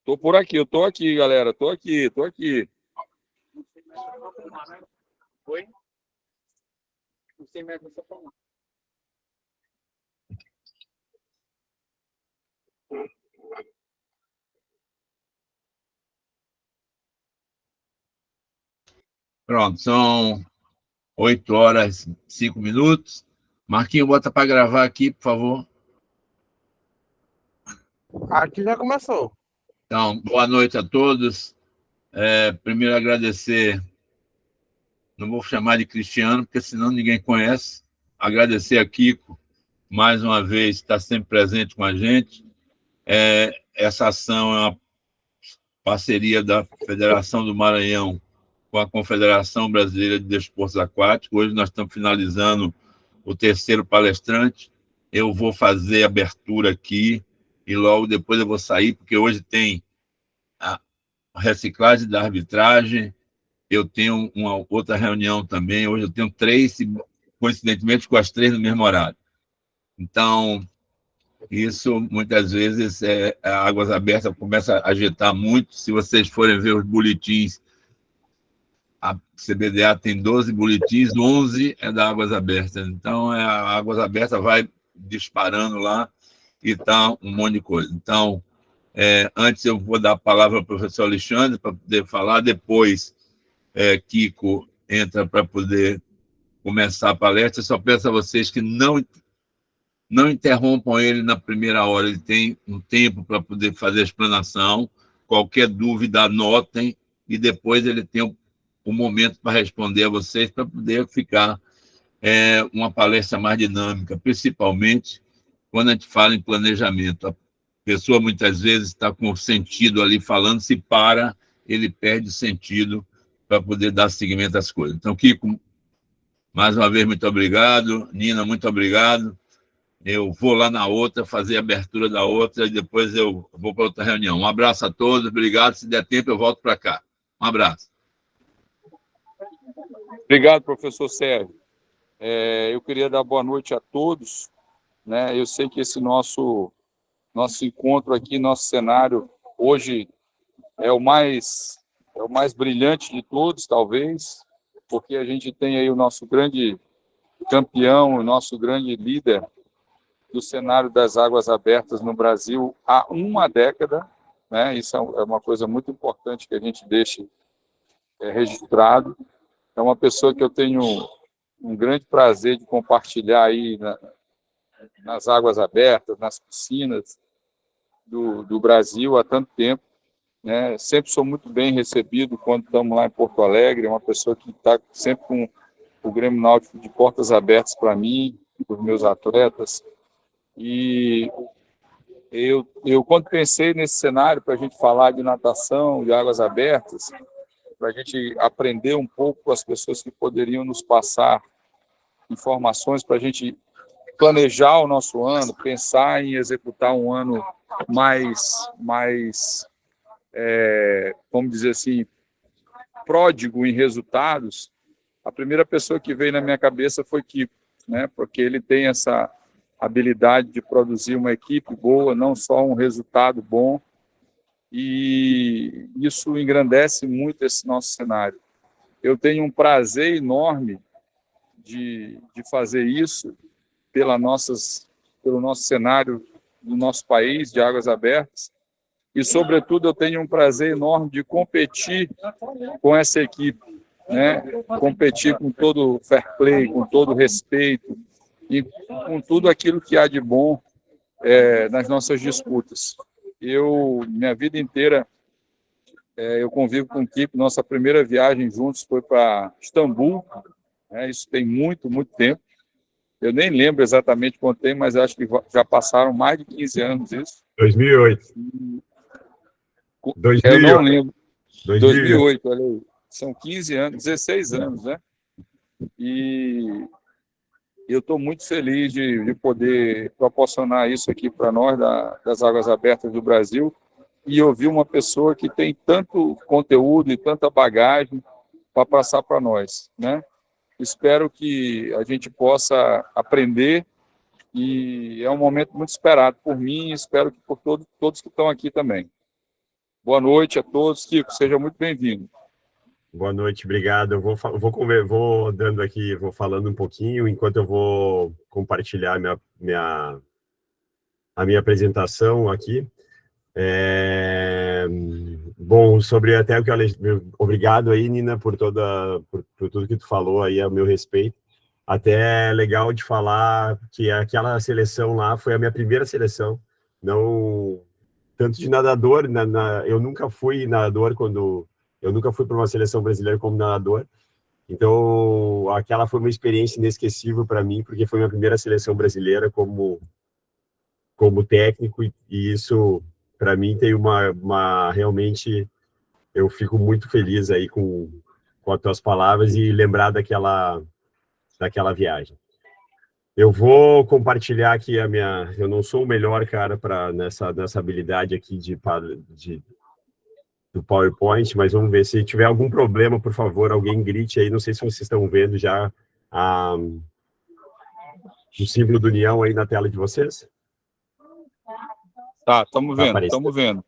Tô por aqui, eu tô aqui, galera. Tô aqui. Oi? Não sei mais o que você falou. Pronto, são 8h05. Marquinho, bota para gravar aqui, por favor. Aqui já começou. Então, boa noite a todos. Primeiro, agradecer, não vou chamar de Cristiano, porque senão ninguém conhece. Agradecer a Kiko, mais uma vez, está sempre presente com a gente. Essa ação é uma parceria da Federação do Maranhão com a Confederação Brasileira de Desportos Aquáticos. Hoje nós estamos finalizando o terceiro palestrante. Eu vou fazer a abertura aqui e logo depois eu vou sair, porque hoje tem a reciclagem da arbitragem, eu tenho uma outra reunião também, hoje eu tenho 3, coincidentemente com as 3 no mesmo horário. Então, isso muitas vezes a Águas Abertas começa a agitar muito. Se vocês forem ver os boletins, a CBDA tem 12 boletins, 11 é da Águas Abertas. Então, a Águas Abertas vai disparando lá e tá um monte de coisa. Então, antes eu vou dar a palavra ao professor Alexandre para poder falar, depois Kiko entra para poder começar a palestra. Eu só peço a vocês que não interrompam ele na primeira hora, ele tem um tempo para poder fazer a explanação. Qualquer dúvida, anotem, e depois ele tem um momento para responder a vocês, para poder ficar uma palestra mais dinâmica, principalmente quando a gente fala em planejamento. A pessoa muitas vezes está com o sentido ali falando, se para, ele perde o sentido para poder dar seguimento às coisas. Então, Kiko, mais uma vez, muito obrigado. Nina, muito obrigado. Eu vou lá na outra, fazer a abertura da outra, e depois eu vou para outra reunião. Um abraço a todos, obrigado. Se der tempo, eu volto para cá. Um abraço. Obrigado, professor Sérgio. Eu queria dar boa noite a todos, né? Eu sei que esse nosso encontro aqui, nosso cenário, hoje é o mais brilhante de todos, talvez, porque a gente tem aí o nosso grande campeão, o nosso grande líder do cenário das águas abertas no Brasil há uma década, né? Isso é uma coisa muito importante que a gente deixe registrado. É uma pessoa que eu tenho um grande prazer de compartilhar aí nas águas abertas, nas piscinas do Brasil há tanto tempo, né? Sempre sou muito bem recebido quando estamos lá em Porto Alegre. É uma pessoa que está sempre com o Grêmio Náutico de portas abertas para mim, para os meus atletas. E eu quando pensei nesse cenário para a gente falar de natação, de águas abertas, para a gente aprender um pouco com as pessoas que poderiam nos passar informações para a gente planejar o nosso ano, pensar em executar um ano mais vamos dizer assim, pródigo em resultados. A primeira pessoa que veio na minha cabeça foi Kiko, né? Porque ele tem essa habilidade de produzir uma equipe boa, não só um resultado bom, e isso engrandece muito esse nosso cenário. Eu tenho um prazer enorme de fazer isso pelo nosso cenário do nosso país, de águas abertas, e, sobretudo, eu tenho um prazer enorme de competir com essa equipe, né? Competir com todo o fair play, com todo o respeito e com tudo aquilo que há de bom nas nossas disputas. Minha vida inteira, eu convivo com o Kiko. Nossa primeira viagem juntos foi para Istambul, né? Isso tem muito, muito tempo. Eu nem lembro exatamente quanto tempo, mas acho que já passaram mais de 15 anos isso. 2008. Eu não lembro. 2008, olha aí. São 15 anos, 16 anos, né? E eu estou muito feliz de poder proporcionar isso aqui para nós, das Águas Abertas do Brasil, e ouvir uma pessoa que tem tanto conteúdo e tanta bagagem para passar para nós, né? espero que a gente possa aprender, e é um momento muito esperado por mim e espero que por todos que estão aqui também. Boa noite a todos. Kiko, seja muito bem-vindo. Boa noite, obrigado. Eu vou dando aqui, vou falando um pouquinho, enquanto eu vou compartilhar a minha apresentação aqui. Bom, sobre até o que obrigado aí, Nina, por tudo que tu falou aí a meu respeito. Até é legal de falar que aquela seleção lá foi a minha primeira seleção, não tanto de nadador, eu nunca fui nadador eu nunca fui para uma seleção brasileira como nadador, então aquela foi uma experiência inesquecível para mim, porque foi minha primeira seleção brasileira como técnico, e isso para mim tem realmente, eu fico muito feliz aí com as tuas palavras e lembrar daquela viagem. Eu vou compartilhar aqui eu não sou o melhor cara nessa habilidade aqui do PowerPoint, mas vamos ver. Se tiver algum problema, por favor, alguém grite aí. Não sei se vocês estão vendo já o símbolo do União aí na tela de vocês. Tá, estamos vendo.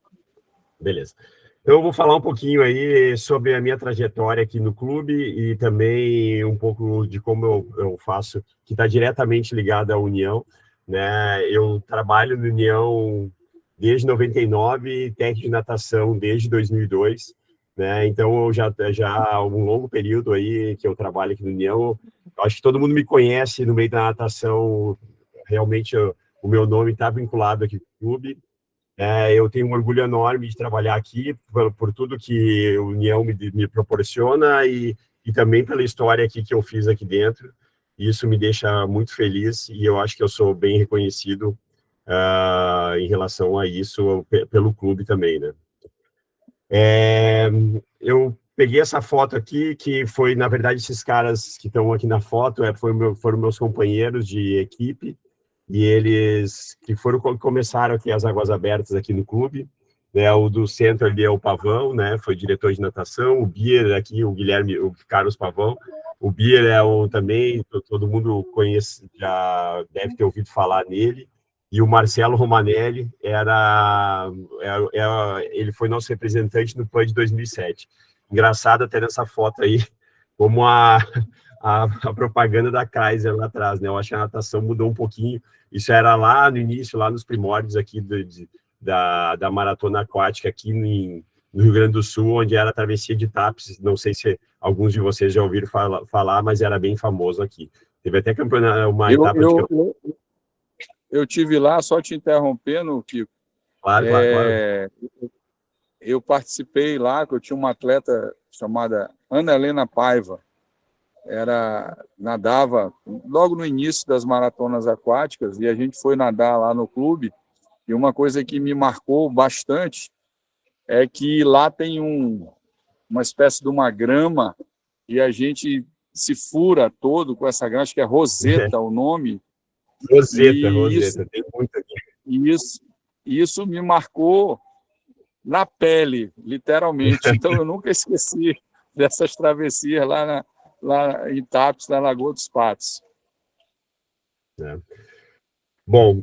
Beleza. Então, eu vou falar um pouquinho aí sobre a minha trajetória aqui no clube e também um pouco de como eu faço, que está diretamente ligado à União, né? Eu trabalho no União desde 99, técnico de natação desde 2002, né? Então, eu já há um longo período aí que eu trabalho aqui no União. Eu acho que todo mundo me conhece no meio da natação. Realmente, o meu nome está vinculado aqui no clube. Eu tenho um orgulho enorme de trabalhar aqui, por tudo que a União me proporciona e também pela história aqui que eu fiz aqui dentro. Isso me deixa muito feliz e eu acho que eu sou bem reconhecido em relação a isso pelo clube também, né? Eu peguei essa foto aqui, que foi, na verdade, esses caras que estão aqui na foto foram meus companheiros de equipe, e eles que começaram aqui as águas abertas aqui no clube, né? O do centro ali é o Pavão, né? Foi diretor de natação. O Bier aqui, o Carlos Pavão. O Bier também, todo mundo conhece, já deve ter ouvido falar nele. E o Marcelo Romanelli ele foi nosso representante no PAN de 2007. Engraçado até nessa foto aí, como a propaganda da Kaiser lá atrás, né? Eu acho que a natação mudou um pouquinho. Isso era lá no início, lá nos primórdios aqui da maratona aquática aqui no Rio Grande do Sul, onde era a travessia de Tapes. Não sei se alguns de vocês já ouviram falar, mas era bem famoso aqui. Teve até uma etapa de... Eu tive lá, só te interrompendo, Kiko. Claro. Eu participei lá, que eu tinha uma atleta chamada Ana Helena Paiva. Nadava logo no início das maratonas aquáticas, e a gente foi nadar lá no clube, e uma coisa que me marcou bastante é que lá tem uma espécie de uma grama, e a gente se fura todo com essa grama, acho que é Roseta o nome. Roseta, tem muito aqui. Isso me marcou na pele, literalmente. Então, eu nunca esqueci dessas travessias lá em Tapes, na Lagoa dos Patos. Bom,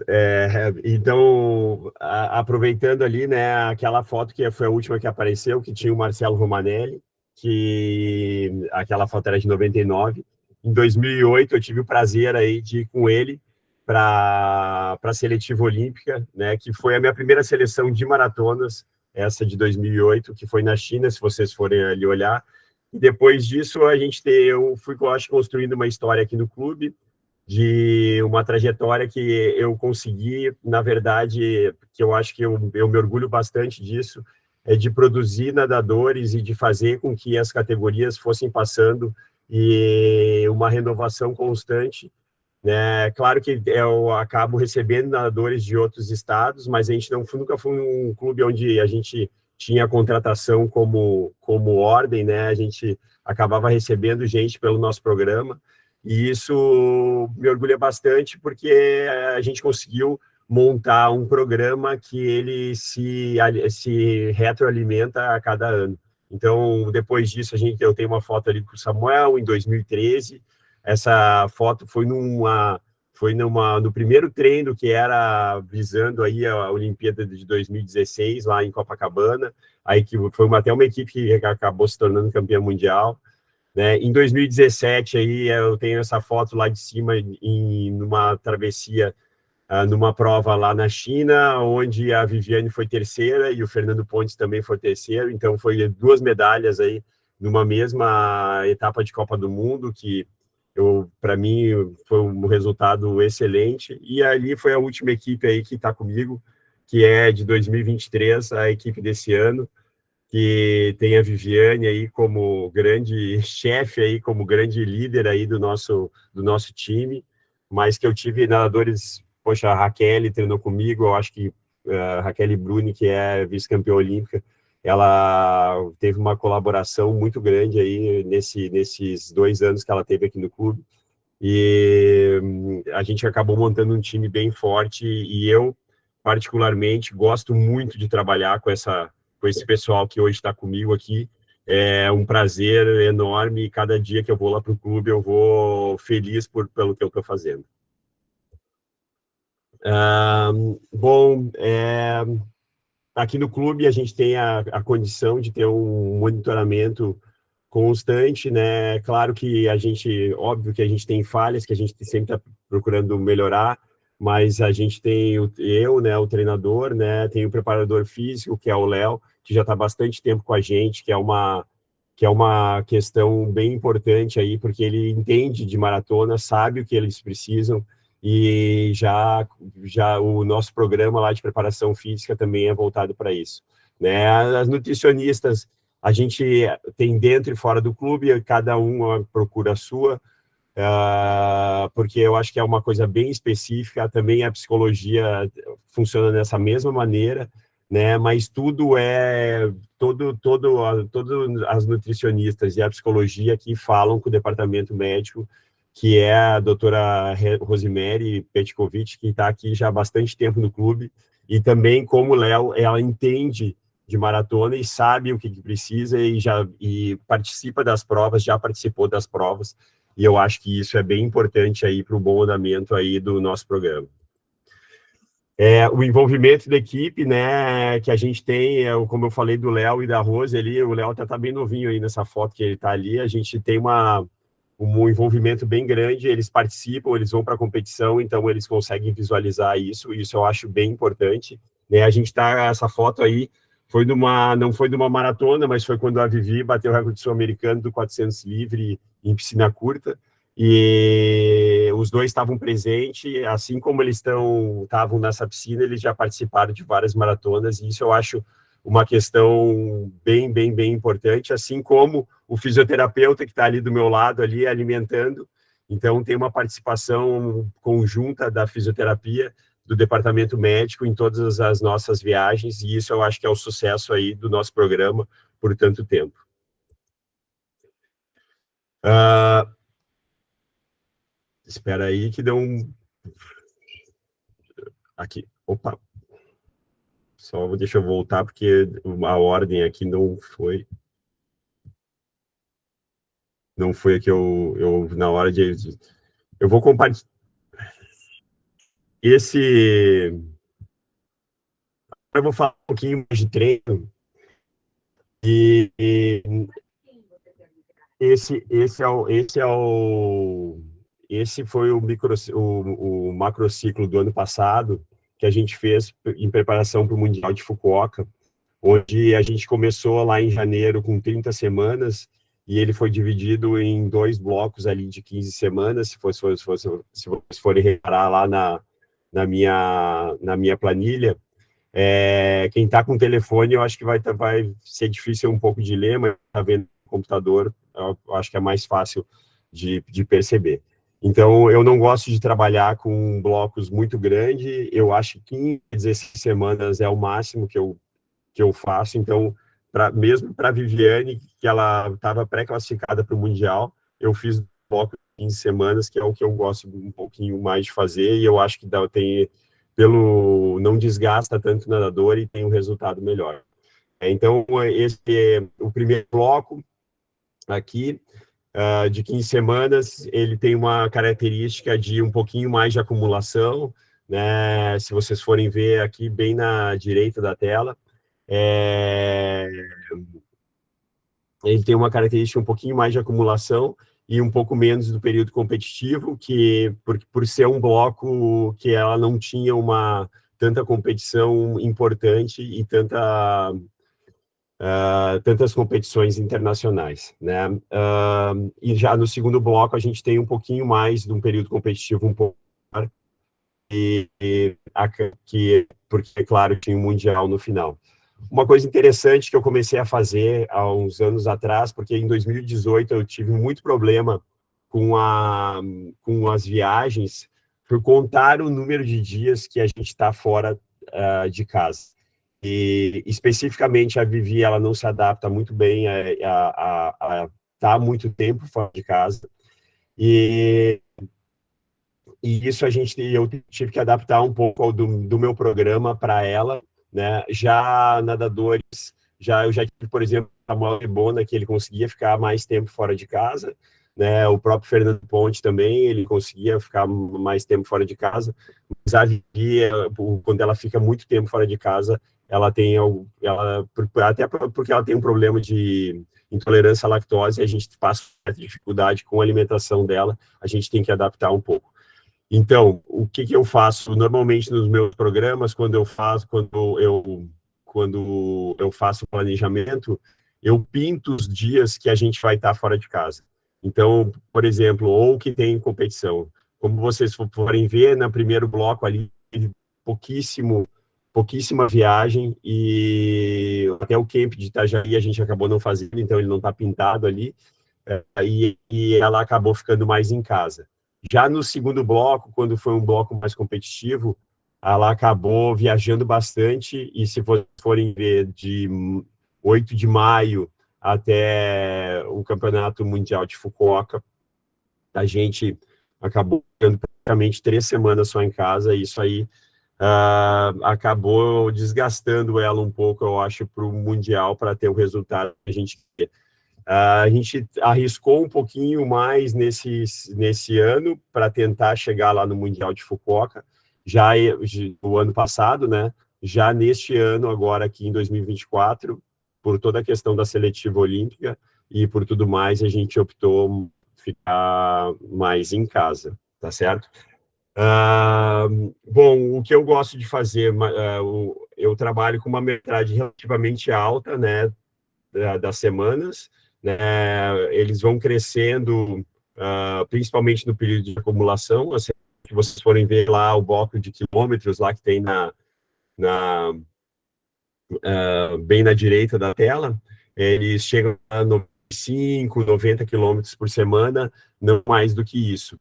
então, aproveitando ali, né, aquela foto que foi a última que apareceu, que tinha o Marcelo Romanelli, que aquela foto era de 99. Em 2008, eu tive o prazer aí de ir com ele para a seletiva olímpica, né, que foi a minha primeira seleção de maratonas, essa de 2008, que foi na China, se vocês forem ali olhar. E depois disso, eu fui, eu acho, construindo uma história aqui no clube, de uma trajetória que eu consegui, na verdade, que eu acho que eu me orgulho bastante disso, é de produzir nadadores e de fazer com que as categorias fossem passando e uma renovação constante, né? Claro que eu acabo recebendo nadadores de outros estados, mas a gente nunca foi um clube onde a gente tinha contratação como ordem, né? A gente acabava recebendo gente pelo nosso programa, e isso me orgulha bastante, porque a gente conseguiu montar um programa que ele se retroalimenta a cada ano. Então, depois disso, eu tenho uma foto ali com o Samuel, em 2013, essa foto foi no primeiro treino que era visando aí a Olimpíada de 2016, lá em Copacabana. A equipe, até uma equipe que acabou se tornando campeã mundial. Né? Em 2017, aí, eu tenho essa foto lá de cima, numa travessia, numa prova lá na China, onde a Viviane foi terceira e o Fernando Pontes também foi terceiro. Então, foi 2 medalhas aí numa mesma etapa de Copa do Mundo, que para mim foi um resultado excelente. E ali foi a última equipe aí que está comigo, que é de 2023, a equipe desse ano, que tem a Viviane aí como grande chefe aí, como grande líder aí do nosso time, mas que eu tive nadadores, poxa, a Raquel treinou comigo, eu acho que a Raquel Bruni, que é vice-campeã olímpica, ela teve uma colaboração muito grande aí nesses 2 anos que ela teve aqui no clube, e a gente acabou montando um time bem forte, e eu, particularmente, gosto muito de trabalhar com esse pessoal que hoje está comigo aqui. É um prazer enorme, e cada dia que eu vou lá para o clube, eu vou feliz pelo que eu estou fazendo. Bom, aqui no clube a gente tem a condição de ter um monitoramento constante, né? Claro que óbvio que a gente tem falhas, que a gente sempre está procurando melhorar, mas a gente tem né, o treinador, né? Tem o preparador físico, que é o Léo, que já está bastante tempo com a gente, que é uma questão bem importante aí, porque ele entende de maratona, sabe o que eles precisam, e já o nosso programa lá de preparação física também é voltado para isso, né? As nutricionistas, a gente tem dentro e fora do clube, cada um procura a sua, porque eu acho que é uma coisa bem específica. Também a psicologia funciona dessa mesma maneira, né? Mas todas as nutricionistas e a psicologia que falam com o departamento médico, que é a doutora Rosemary Petkovic, que está aqui já há bastante tempo no clube, e também, como o Léo, ela entende de maratona e sabe o que precisa, e participa das provas, já participou das provas, e eu acho que isso é bem importante aí para o bom andamento aí do nosso programa. O envolvimento da equipe, né, que a gente tem, como eu falei do Léo e da Rose ali, o Léo tá bem novinho aí nessa foto que ele tá ali, a gente tem um envolvimento bem grande, eles participam, eles vão para a competição, então eles conseguem visualizar isso eu acho bem importante, né? A gente essa foto aí, não foi numa maratona, mas foi quando a Vivi bateu o recorde sul-americano do 400 livre em piscina curta, e os dois estavam presentes, assim como eles estavam nessa piscina, eles já participaram de várias maratonas, e isso eu acho uma questão bem, bem, bem importante, assim como o fisioterapeuta que está ali do meu lado, ali alimentando. Então, tem uma participação conjunta da fisioterapia, do departamento médico em todas as nossas viagens, e isso eu acho que é o sucesso aí do nosso programa por tanto tempo. Espera aí que deu Aqui, opa. Deixa eu voltar, porque a ordem aqui não foi a que eu na hora de... Eu vou compartilhar eu vou falar um pouquinho mais de treino, e esse foi o macrociclo do ano passado, que a gente fez em preparação para o Mundial de Fukuoka, onde a gente começou lá em janeiro com 30 semanas, e ele foi dividido em 2 blocos ali de 15 semanas, se vocês forem reparar lá na minha planilha. Quem está com o telefone, eu acho que vai ser difícil um pouco de ler, mas está vendo no computador, eu acho que é mais fácil de perceber. Então, eu não gosto de trabalhar com blocos muito grandes, eu acho que 15, 16 semanas é o máximo que eu faço. Então, mesmo para a Viviane, que ela estava pré-classificada para o Mundial, eu fiz bloco de 15 semanas, que é o que eu gosto um pouquinho mais de fazer, e eu acho que não desgasta tanto o nadador e tem um resultado melhor. Então, esse é o primeiro bloco aqui. de 15 semanas, ele tem uma característica de um pouquinho mais de acumulação, né? Se vocês forem ver aqui bem na direita da tela, ele tem uma característica um pouquinho mais de acumulação e um pouco menos do período competitivo, que por ser um bloco que ela não tinha tanta competição importante e tantas competições internacionais, né? E já no segundo bloco a gente tem um pouquinho mais de um período competitivo um pouco maior, porque, claro, tinha um Mundial no final. Uma coisa interessante que eu comecei a fazer há uns anos atrás, porque em 2018 eu tive muito problema com as viagens, por contar o número de dias que a gente está fora de casa. E, especificamente, a Vivi, ela não se adapta muito bem a estar muito tempo fora de casa. E isso eu tive que adaptar um pouco do meu programa para ela, né? Já nadadores, eu já tive, por exemplo, a Samuel Rebona, que ele conseguia ficar mais tempo fora de casa, né? O próprio Fernando Ponte também, ele conseguia ficar mais tempo fora de casa, mas a Vivi, quando ela fica muito tempo fora de casa, até porque ela tem um problema de intolerância à lactose, a gente passa dificuldade com a alimentação dela, a gente tem que adaptar um pouco. Então, o que eu faço normalmente nos meus programas, quando eu faço o planejamento, eu pinto os dias que a gente vai estar fora de casa. Então, por exemplo, ou que tem competição. Como vocês forem ver, no primeiro bloco ali, pouquíssima viagem, e até o camp de Itajaí a gente acabou não fazendo, então ele não está pintado ali, e ela acabou ficando mais em casa. Já no segundo bloco, quando foi um bloco mais competitivo, ela acabou viajando bastante, e se forem ver de 8 de maio até o Campeonato Mundial de Fukuoka, a gente acabou ficando praticamente 3 semanas só em casa, e isso aí acabou desgastando ela um pouco, eu acho, para o Mundial, para ter o resultado que a gente quer. A gente arriscou um pouquinho mais nesse ano para tentar chegar lá no Mundial de Fukuoka, já o ano passado, né? Já neste ano, agora aqui em 2024, por toda a questão da seletiva olímpica e por tudo mais, a gente optou ficar mais em casa, tá certo? Bom, o que eu gosto de fazer, eu trabalho com uma metragem relativamente alta, né, das semanas, né, eles vão crescendo, principalmente no período de acumulação, assim, se vocês forem ver lá o bloco de quilômetros lá que tem bem na direita da tela, eles chegam a 95, 90 quilômetros por semana, não mais do que isso.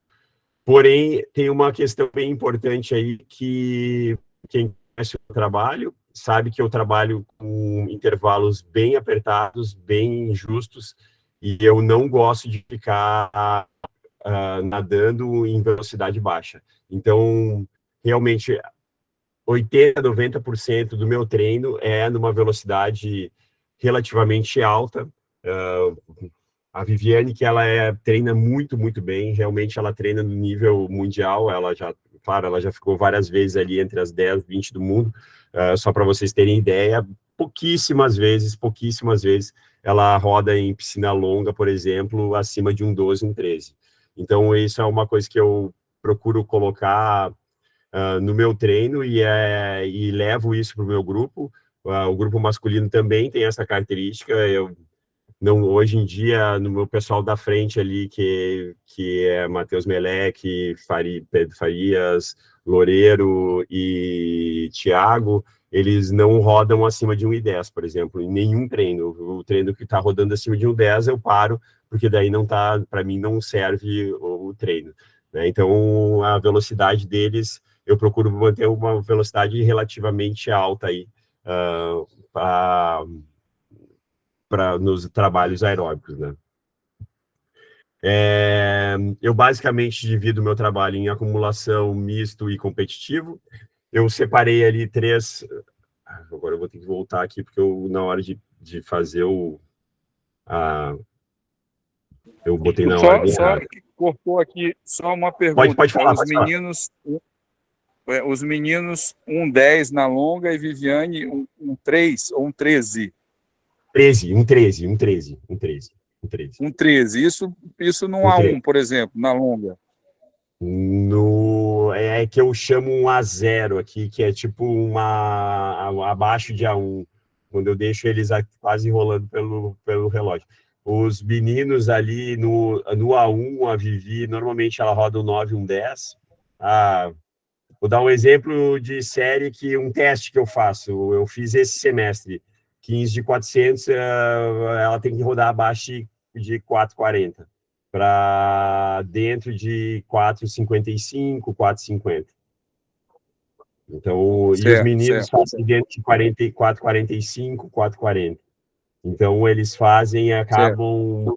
Porém, tem uma questão bem importante aí que quem conhece o trabalho sabe que eu trabalho com intervalos bem apertados, bem justos, e eu não gosto de ficar nadando em velocidade baixa. Então, realmente, 80%, 90% do meu treino é numa velocidade relativamente alta. A Viviane, que ela treina muito, muito bem, realmente ela treina no nível mundial, ela já ficou várias vezes ali entre as 10, 20 do mundo, só para vocês terem ideia, pouquíssimas vezes, ela roda em piscina longa, por exemplo, acima de um 12, um 13. Então, isso é uma coisa que eu procuro colocar no meu treino e levo isso para o meu grupo. O grupo masculino também tem essa característica, hoje em dia, no meu pessoal da frente ali, que é Matheus Meleque, Pedro Farias, Loureiro e Thiago, eles não rodam acima de 1,10, por exemplo, em nenhum treino. O treino que está rodando acima de 1,10 eu paro, porque daí para mim não serve o treino, né? Então, a velocidade deles, eu procuro manter uma velocidade relativamente alta aí, nos trabalhos aeróbicos, né? Eu basicamente divido meu trabalho em acumulação, misto e competitivo. Eu separei ali 3. Agora eu vou ter que voltar aqui, porque na hora de fazer Eu botei na Só, ordem só errada. que cortou aqui, só uma pergunta. Pode falar, Os pode falar. meninos, os meninos 1,10 na longa e Viviane 1,3 ou 1,13? 13, um 13, um 13, um 13, um 13. 1,13. Isso no Um 13. A1, por exemplo, na longa. É que eu chamo um A0 aqui, que é tipo abaixo de A1, quando eu deixo eles quase rolando pelo relógio. Os meninos ali no A1, a Vivi, normalmente ela roda um 9, um 10. Vou dar um exemplo de série, um teste que eu faço. Eu fiz esse semestre, 15 de 400, ela tem que rodar abaixo de 4,40, para dentro de 4,55, 4,50. Então, e os meninos fazem dentro de 44, 45, 4,40. Então, eles fazem, acabam...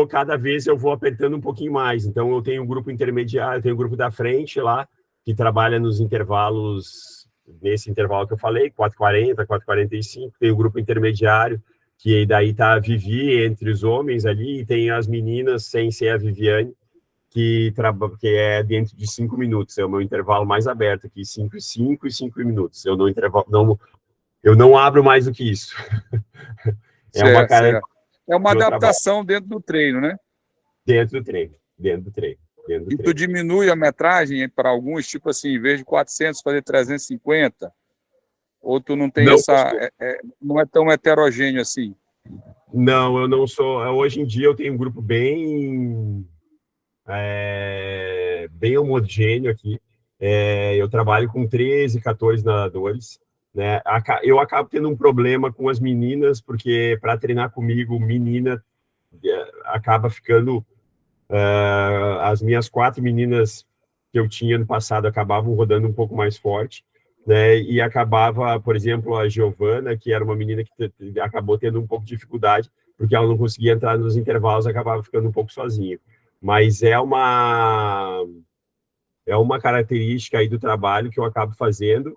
cada vez eu vou apertando um pouquinho mais. Então, eu tenho um grupo intermediário, eu tenho um grupo da frente lá, que trabalha nos intervalos, nesse intervalo que eu falei, 4,40, 4,45. Tem o grupo intermediário, que daí tá a Vivi entre os homens ali, e tem as meninas, sem ser a Viviane, que é dentro de 5 minutos. É o meu intervalo mais aberto aqui, 5 e 5 e 5 minutos. Eu não abro mais do que isso. É uma adaptação dentro do treino, né? Dentro do treino. E tu diminui a metragem para alguns, tipo assim, em vez de 400, fazer 350? Ou tu não tem não é tão heterogêneo assim? Não, eu não sou... Hoje em dia eu tenho um grupo bem homogêneo aqui. Eu trabalho com 13, 14 nadadores. Né? Eu acabo tendo um problema com as meninas, porque para treinar comigo, menina, acaba ficando... as minhas 4 meninas que eu tinha no passado acabavam rodando um pouco mais forte, né? E acabava, por exemplo, a Giovana, que era uma menina que acabou tendo um pouco de dificuldade, porque ela não conseguia entrar nos intervalos, acabava ficando um pouco sozinha. Mas é uma característica aí do trabalho que eu acabo fazendo,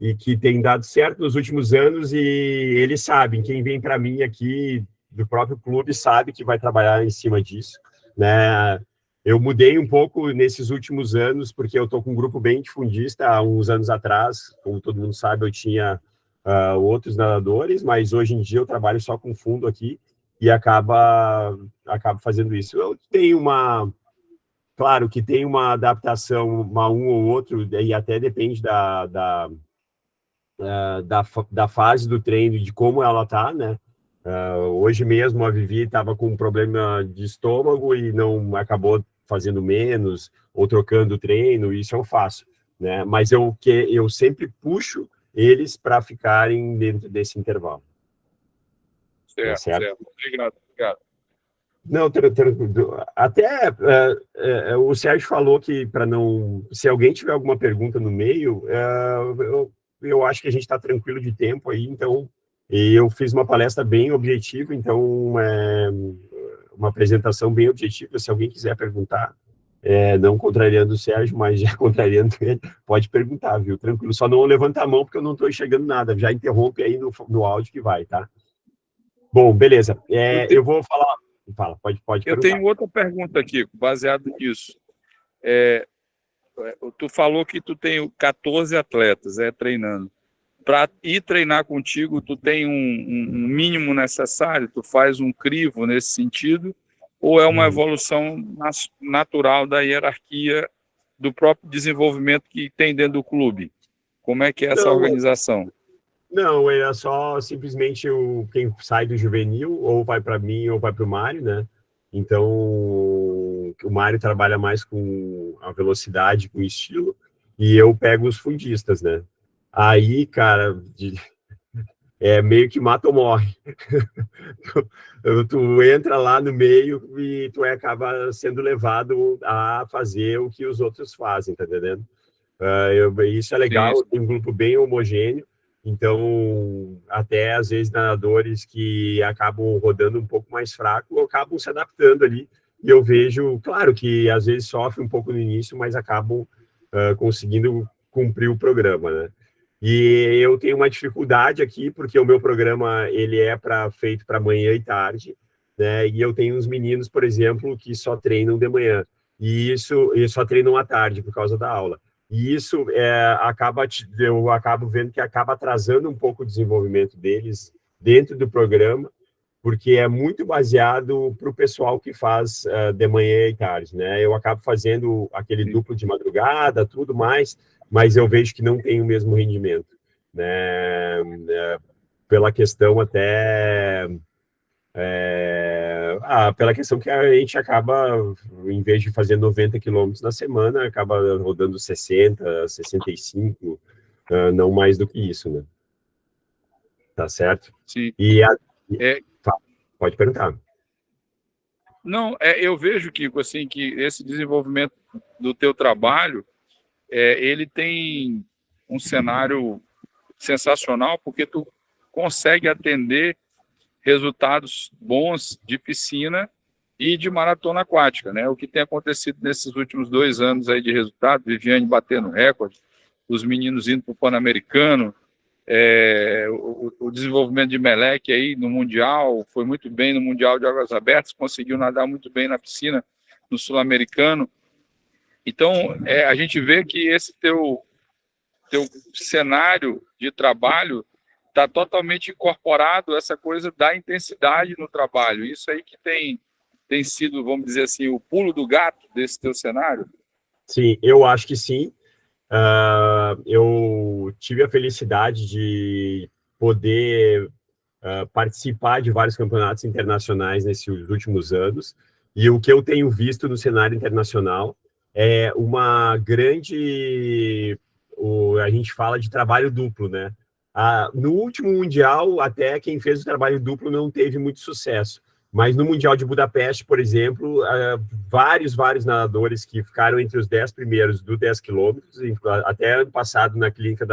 e que tem dado certo nos últimos anos, e eles sabem, quem vem para mim aqui do próprio clube sabe que vai trabalhar em cima disso, né? Eu mudei um pouco nesses últimos anos, porque eu estou com um grupo bem de fundista. Há uns anos atrás, como todo mundo sabe, eu tinha outros nadadores, mas hoje em dia eu trabalho só com fundo aqui, e acabo fazendo isso. Eu tenho claro que tem uma adaptação, um ou outro, e até depende da fase do treino, de como ela está, né? Hoje mesmo a Vivi estava com um problema de estômago e não acabou fazendo menos ou trocando o treino. Isso eu faço, né? Mas eu sempre puxo eles para ficarem dentro desse intervalo. Certo. Obrigado. Não, até o Sérgio falou que se alguém tiver alguma pergunta no meio, eu acho que a gente está tranquilo de tempo aí, então. E eu fiz uma palestra bem objetiva, então, uma apresentação bem objetiva. Se alguém quiser perguntar, não contrariando o Sérgio, mas já contrariando ele, pode perguntar, viu? Tranquilo. Só não levanta a mão, porque eu não estou enxergando nada. Já interrompe aí no áudio que vai, tá? Bom, beleza. Eu vou falar... Fala, pode perguntar. Eu tenho outra pergunta aqui, baseado nisso. Tu falou que tu tem 14 atletas treinando. Para ir treinar contigo, tu tem um mínimo necessário? Tu faz um crivo nesse sentido? Ou é uma evolução natural da hierarquia do próprio desenvolvimento que tem dentro do clube? Como é que é essa organização? Não, é só simplesmente quem sai do juvenil, ou vai para mim, ou vai para o Mário, né? Então, o Mário trabalha mais com a velocidade, com o estilo, e eu pego os fundistas, né? Aí, cara, meio que mata ou morre. Tu entra lá no meio e tu acaba sendo levado a fazer o que os outros fazem, tá entendendo? Isso é legal, tem um grupo bem homogêneo, então até às vezes nadadores que acabam rodando um pouco mais fraco acabam se adaptando ali, e eu vejo, claro que às vezes sofre um pouco no início, mas acabam conseguindo cumprir o programa, né? E eu tenho uma dificuldade aqui, porque o meu programa ele é feito para manhã e tarde, né? E eu tenho uns meninos, por exemplo, que só treinam de manhã, e só treinam à tarde por causa da aula. E isso eu acabo vendo que acaba atrasando um pouco o desenvolvimento deles dentro do programa, porque é muito baseado para o pessoal que faz de manhã e tarde, né? Eu acabo fazendo aquele duplo de madrugada, tudo mais, mas eu vejo que não tem o mesmo rendimento, né? Pela questão até... pela questão que a gente acaba, em vez de fazer 90 quilômetros na semana, acaba rodando 60, 65, não mais do que isso, né? Tá certo? Sim. Pode perguntar. Não, eu vejo, Kiko, assim, que esse desenvolvimento do teu trabalho, ele tem um cenário sensacional, porque tu consegue atender resultados bons de piscina e de maratona aquática, né? O que tem acontecido nesses últimos 2 anos aí de resultado, Viviane batendo recorde, os meninos indo para o Pan-Americano, o desenvolvimento de Meleque aí no Mundial, foi muito bem no Mundial de Águas Abertas, conseguiu nadar muito bem na piscina no Sul-Americano. Então, a gente vê que esse teu cenário de trabalho está totalmente incorporado essa coisa da intensidade no trabalho. Isso aí que tem sido, vamos dizer assim, o pulo do gato desse teu cenário? Sim, eu acho que sim. Eu tive a felicidade de poder participar de vários campeonatos internacionais nesses últimos anos, e o que eu tenho visto no cenário internacional é uma grande... a gente fala de trabalho duplo, né? No último Mundial, até quem fez o trabalho duplo não teve muito sucesso. Mas no Mundial de Budapeste, por exemplo, vários nadadores que ficaram entre os 10 primeiros do 10 quilômetros, até ano passado na clínica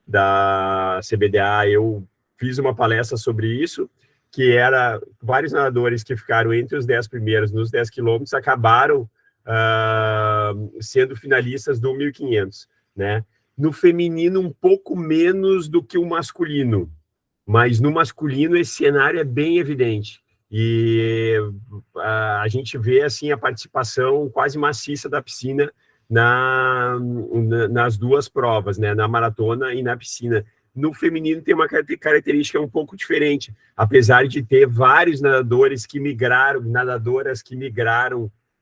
da CBDA, eu fiz uma palestra sobre isso, que era vários nadadores que ficaram entre os 10 primeiros nos 10 quilômetros, acabaram sendo finalistas do 1.500, né? No feminino, um pouco menos do que o masculino, mas no masculino esse cenário é bem evidente. E a gente vê assim a participação quase maciça da piscina nas duas provas, né? Na maratona e na piscina. No feminino tem uma característica um pouco diferente, apesar de ter vários nadadoras que migraram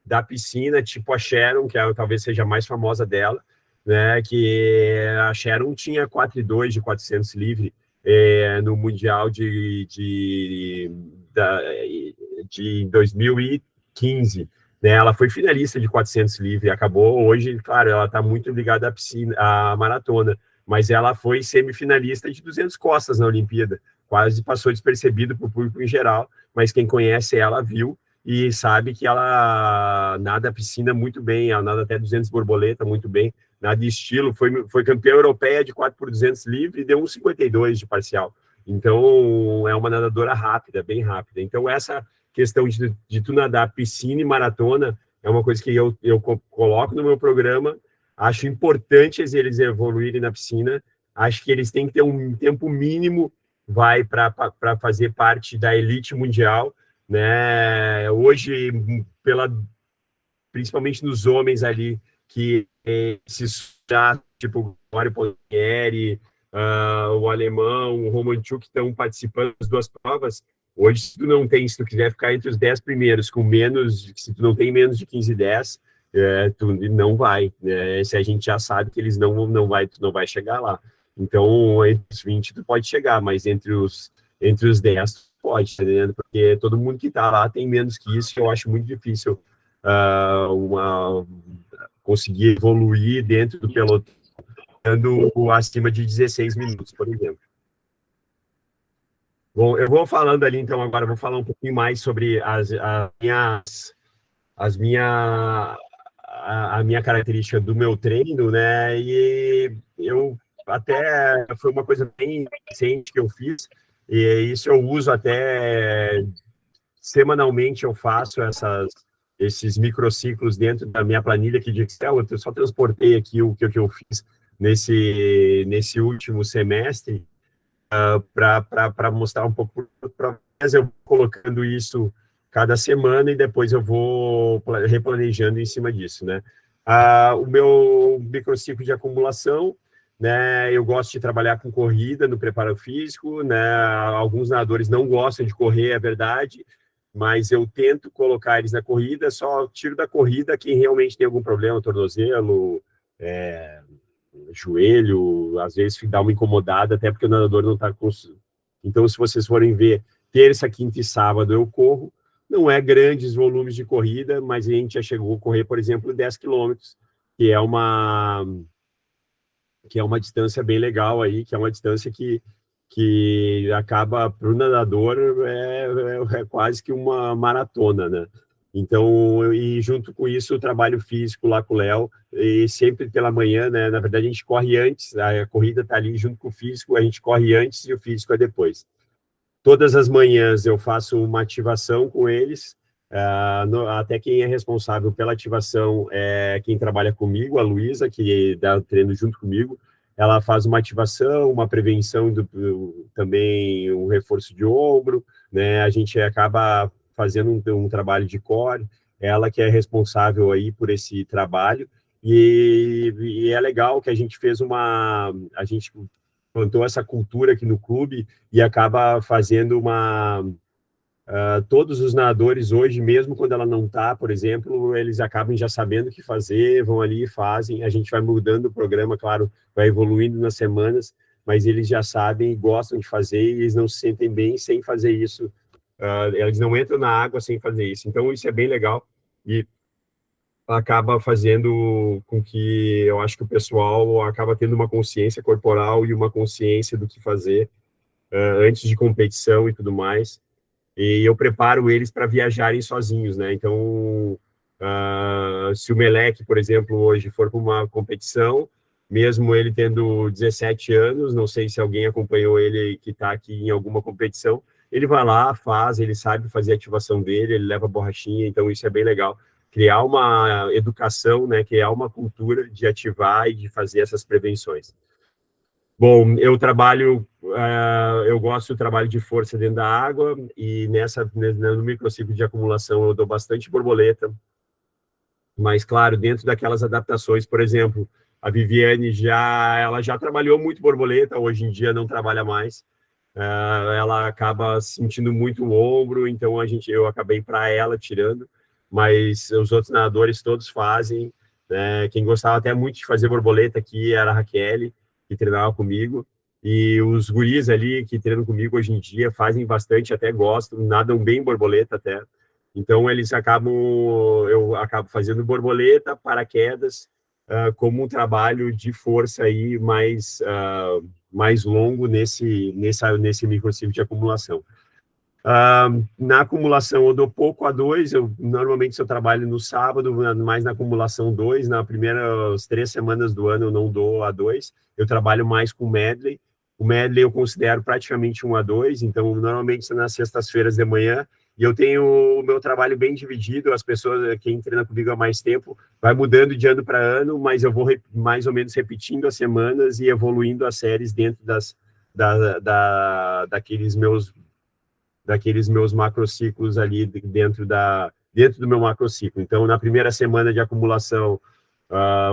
da piscina, tipo a Sharon, que talvez seja a mais famosa dela, né? Que a Sharon tinha 4,2 de 400 livre no Mundial de 2015, né? Ela foi finalista de 400 livre, acabou hoje, claro, ela está muito ligada à piscina, à maratona, mas ela foi semifinalista de 200 costas na Olimpíada, quase passou despercebido para o público em geral, mas quem conhece ela viu e sabe que ela nada a piscina muito bem, ela nada até 200 borboleta muito bem, nada de estilo, foi campeã europeia de 4x200 livre e deu 1,52 de parcial. Então, é uma nadadora rápida, bem rápida. Então, essa questão de tu nadar piscina e maratona é uma coisa que eu coloco no meu programa. Acho importante eles evoluírem na piscina. Acho que eles têm que ter um tempo mínimo para fazer parte da elite mundial, né? Hoje, principalmente nos homens ali, que tipo o Mário Pontieri, o alemão, o Romanchuk, que estão participando das duas provas. Hoje, se tu quiser ficar entre os 10 primeiros, se tu não tem menos de 15,10, tu não vai, né? Se a gente já sabe que eles tu não vai chegar lá. Então, entre os 20 tu pode chegar, mas entre os 10 tu pode, tá entendendo? Porque todo mundo que tá lá tem menos que isso, que eu acho muito difícil conseguir evoluir dentro do pelotão acima de 16 minutos, por exemplo. Bom, eu vou falando ali, então, agora vou falar um pouquinho mais sobre a minha característica do meu treino, né? E eu até foi uma coisa bem recente que eu fiz, e isso eu uso até semanalmente, eu faço esses microciclos dentro da minha planilha aqui de Excel. Eu só transportei aqui o que eu fiz nesse último semestre, para mostrar um pouco para vocês. Eu vou colocando isso cada semana e depois eu vou replanejando em cima disso, né? O meu microciclo de acumulação, né? Eu gosto de trabalhar com corrida no preparo físico, né? Alguns nadadores não gostam de correr, é verdade, mas eu tento colocar eles na corrida, só tiro da corrida quem realmente tem algum problema, tornozelo, joelho, às vezes dá uma incomodada, até porque o nadador não está com... Então, se vocês forem ver, terça, quinta e sábado eu corro, não é grandes volumes de corrida, mas a gente já chegou a correr, por exemplo, 10 quilômetros, que é uma distância bem legal aí, que é uma distância que acaba, para o nadador, é quase que uma maratona, né? Então, e junto com isso, o trabalho físico lá com o Léo, e sempre pela manhã, né? Na verdade, a gente corre antes, a corrida está ali junto com o físico, a gente corre antes e o físico é depois. Todas as manhãs eu faço uma ativação com eles, até quem é responsável pela ativação é quem trabalha comigo, a Luísa, que dá o treino junto comigo. Ela faz uma ativação, uma prevenção, também um reforço de ombro, né? A gente acaba fazendo um trabalho de core, ela que é responsável aí por esse trabalho, e é legal que a gente a gente plantou essa cultura aqui no clube e acaba fazendo todos os nadadores hoje, mesmo quando ela não está, por exemplo, eles acabam já sabendo o que fazer, vão ali e fazem, a gente vai mudando o programa, claro, vai evoluindo nas semanas, mas eles já sabem e gostam de fazer, e eles não se sentem bem sem fazer isso, eles não entram na água sem fazer isso, então isso é bem legal, e acaba fazendo com que eu acho que o pessoal acaba tendo uma consciência corporal e uma consciência do que fazer antes de competição e tudo mais, e eu preparo eles para viajarem sozinhos, né? Então, se o Meleque, por exemplo, hoje for para uma competição, mesmo ele tendo 17 anos, não sei se alguém acompanhou ele que está aqui em alguma competição, ele vai lá, faz, ele sabe fazer a ativação dele, ele leva borrachinha, então isso é bem legal. Criar uma educação, né? Criar uma cultura de ativar e de fazer essas prevenções. Bom, eu gosto do trabalho de força dentro da água, e no microciclo de acumulação eu dou bastante borboleta, mas, claro, dentro daquelas adaptações, por exemplo, a Viviane ela já trabalhou muito borboleta, hoje em dia não trabalha mais, ela acaba sentindo muito o ombro, então eu acabei para ela tirando, mas os outros nadadores todos fazem, né? Quem gostava até muito de fazer borboleta aqui era a Raquel, que treinava comigo, e os guris ali que treinam comigo hoje em dia fazem bastante, até gostam, nadam bem borboleta até. Então, eu acabo fazendo borboleta, paraquedas, como um trabalho de força aí mais longo nesse microciclo de acumulação. Na acumulação, eu dou pouco A2, normalmente eu trabalho no sábado, mais na acumulação 2, nas primeiras 3 semanas do ano eu não dou A2, eu trabalho mais com medley. O medley eu considero praticamente um A2, então normalmente são nas sextas-feiras de manhã, e eu tenho o meu trabalho bem dividido, as pessoas, quem treina comigo há mais tempo, vai mudando de ano para ano, mas eu vou mais ou menos repetindo as semanas e evoluindo as séries dentro daqueles meus macrociclos ali dentro do meu macrociclo. Então, na primeira semana de acumulação,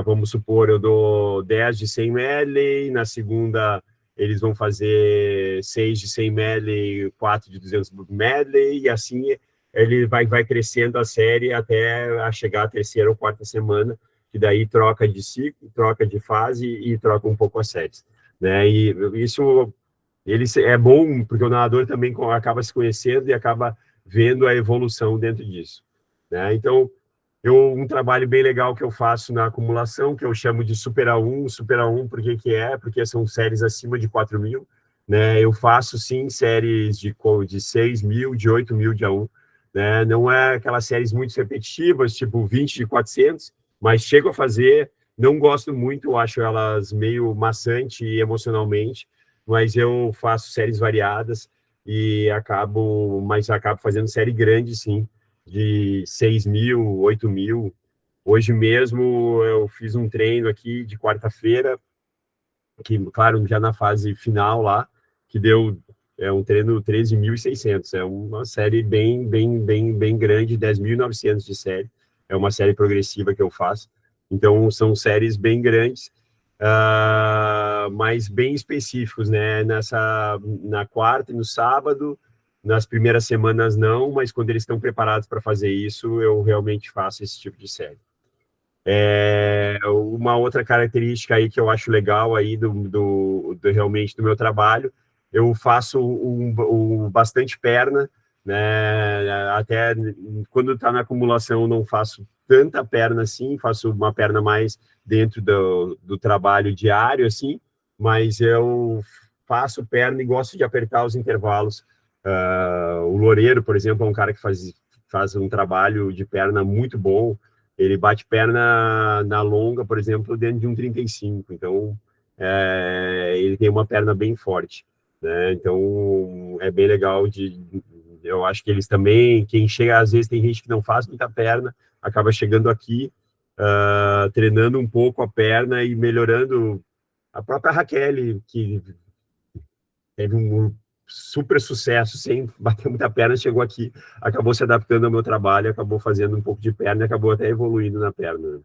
vamos supor, eu dou 10 de 100 medley, na segunda eles vão fazer 6 de 100 medley, 4 de 200 medley, e assim ele vai crescendo a série até chegar à terceira ou quarta semana, que daí troca de ciclo, troca de fase e troca um pouco as séries, né? E isso é bom, porque o nadador também acaba se conhecendo e acaba vendo a evolução dentro disso, né? Então, um trabalho bem legal que eu faço na acumulação, que eu chamo de Super A1. Super A1, por que é? Porque são séries acima de 4.000, né? Eu faço, sim, séries de 6.000, de 8.000 de A1, né? Não é aquelas séries muito repetitivas, tipo 20 de 400, mas chego a fazer, não gosto muito, acho elas meio maçante emocionalmente, mas eu faço séries variadas e acabo fazendo série grande, sim, de 6.000, 8.000. Hoje mesmo eu fiz um treino aqui de quarta-feira, que, claro, já na fase final lá, que deu um treino 13.600, é uma série bem grande, 10.900 de série, é uma série progressiva que eu faço, então são séries bem grandes, mas bem específicos, né, na quarta e no sábado, nas primeiras semanas não, mas quando eles estão preparados para fazer isso, eu realmente faço esse tipo de série. Uma outra característica aí que eu acho legal aí realmente do meu trabalho, eu faço bastante perna, né? Até quando está na acumulação eu não faço tanta perna assim, faço uma perna mais dentro do trabalho diário, assim, mas eu faço perna e gosto de apertar os intervalos. O Loureiro, por exemplo, é um cara que faz um trabalho de perna muito bom. Ele bate perna na longa, por exemplo, dentro de um 35. Então, ele tem uma perna bem forte, né? Então, é bem legal eu acho que eles também, quem chega, às vezes tem gente que não faz muita perna, acaba chegando aqui, treinando um pouco a perna e melhorando. A própria Raquel, que teve um super sucesso, sem bater muita perna, chegou aqui, acabou se adaptando ao meu trabalho, acabou fazendo um pouco de perna e acabou até evoluindo na perna.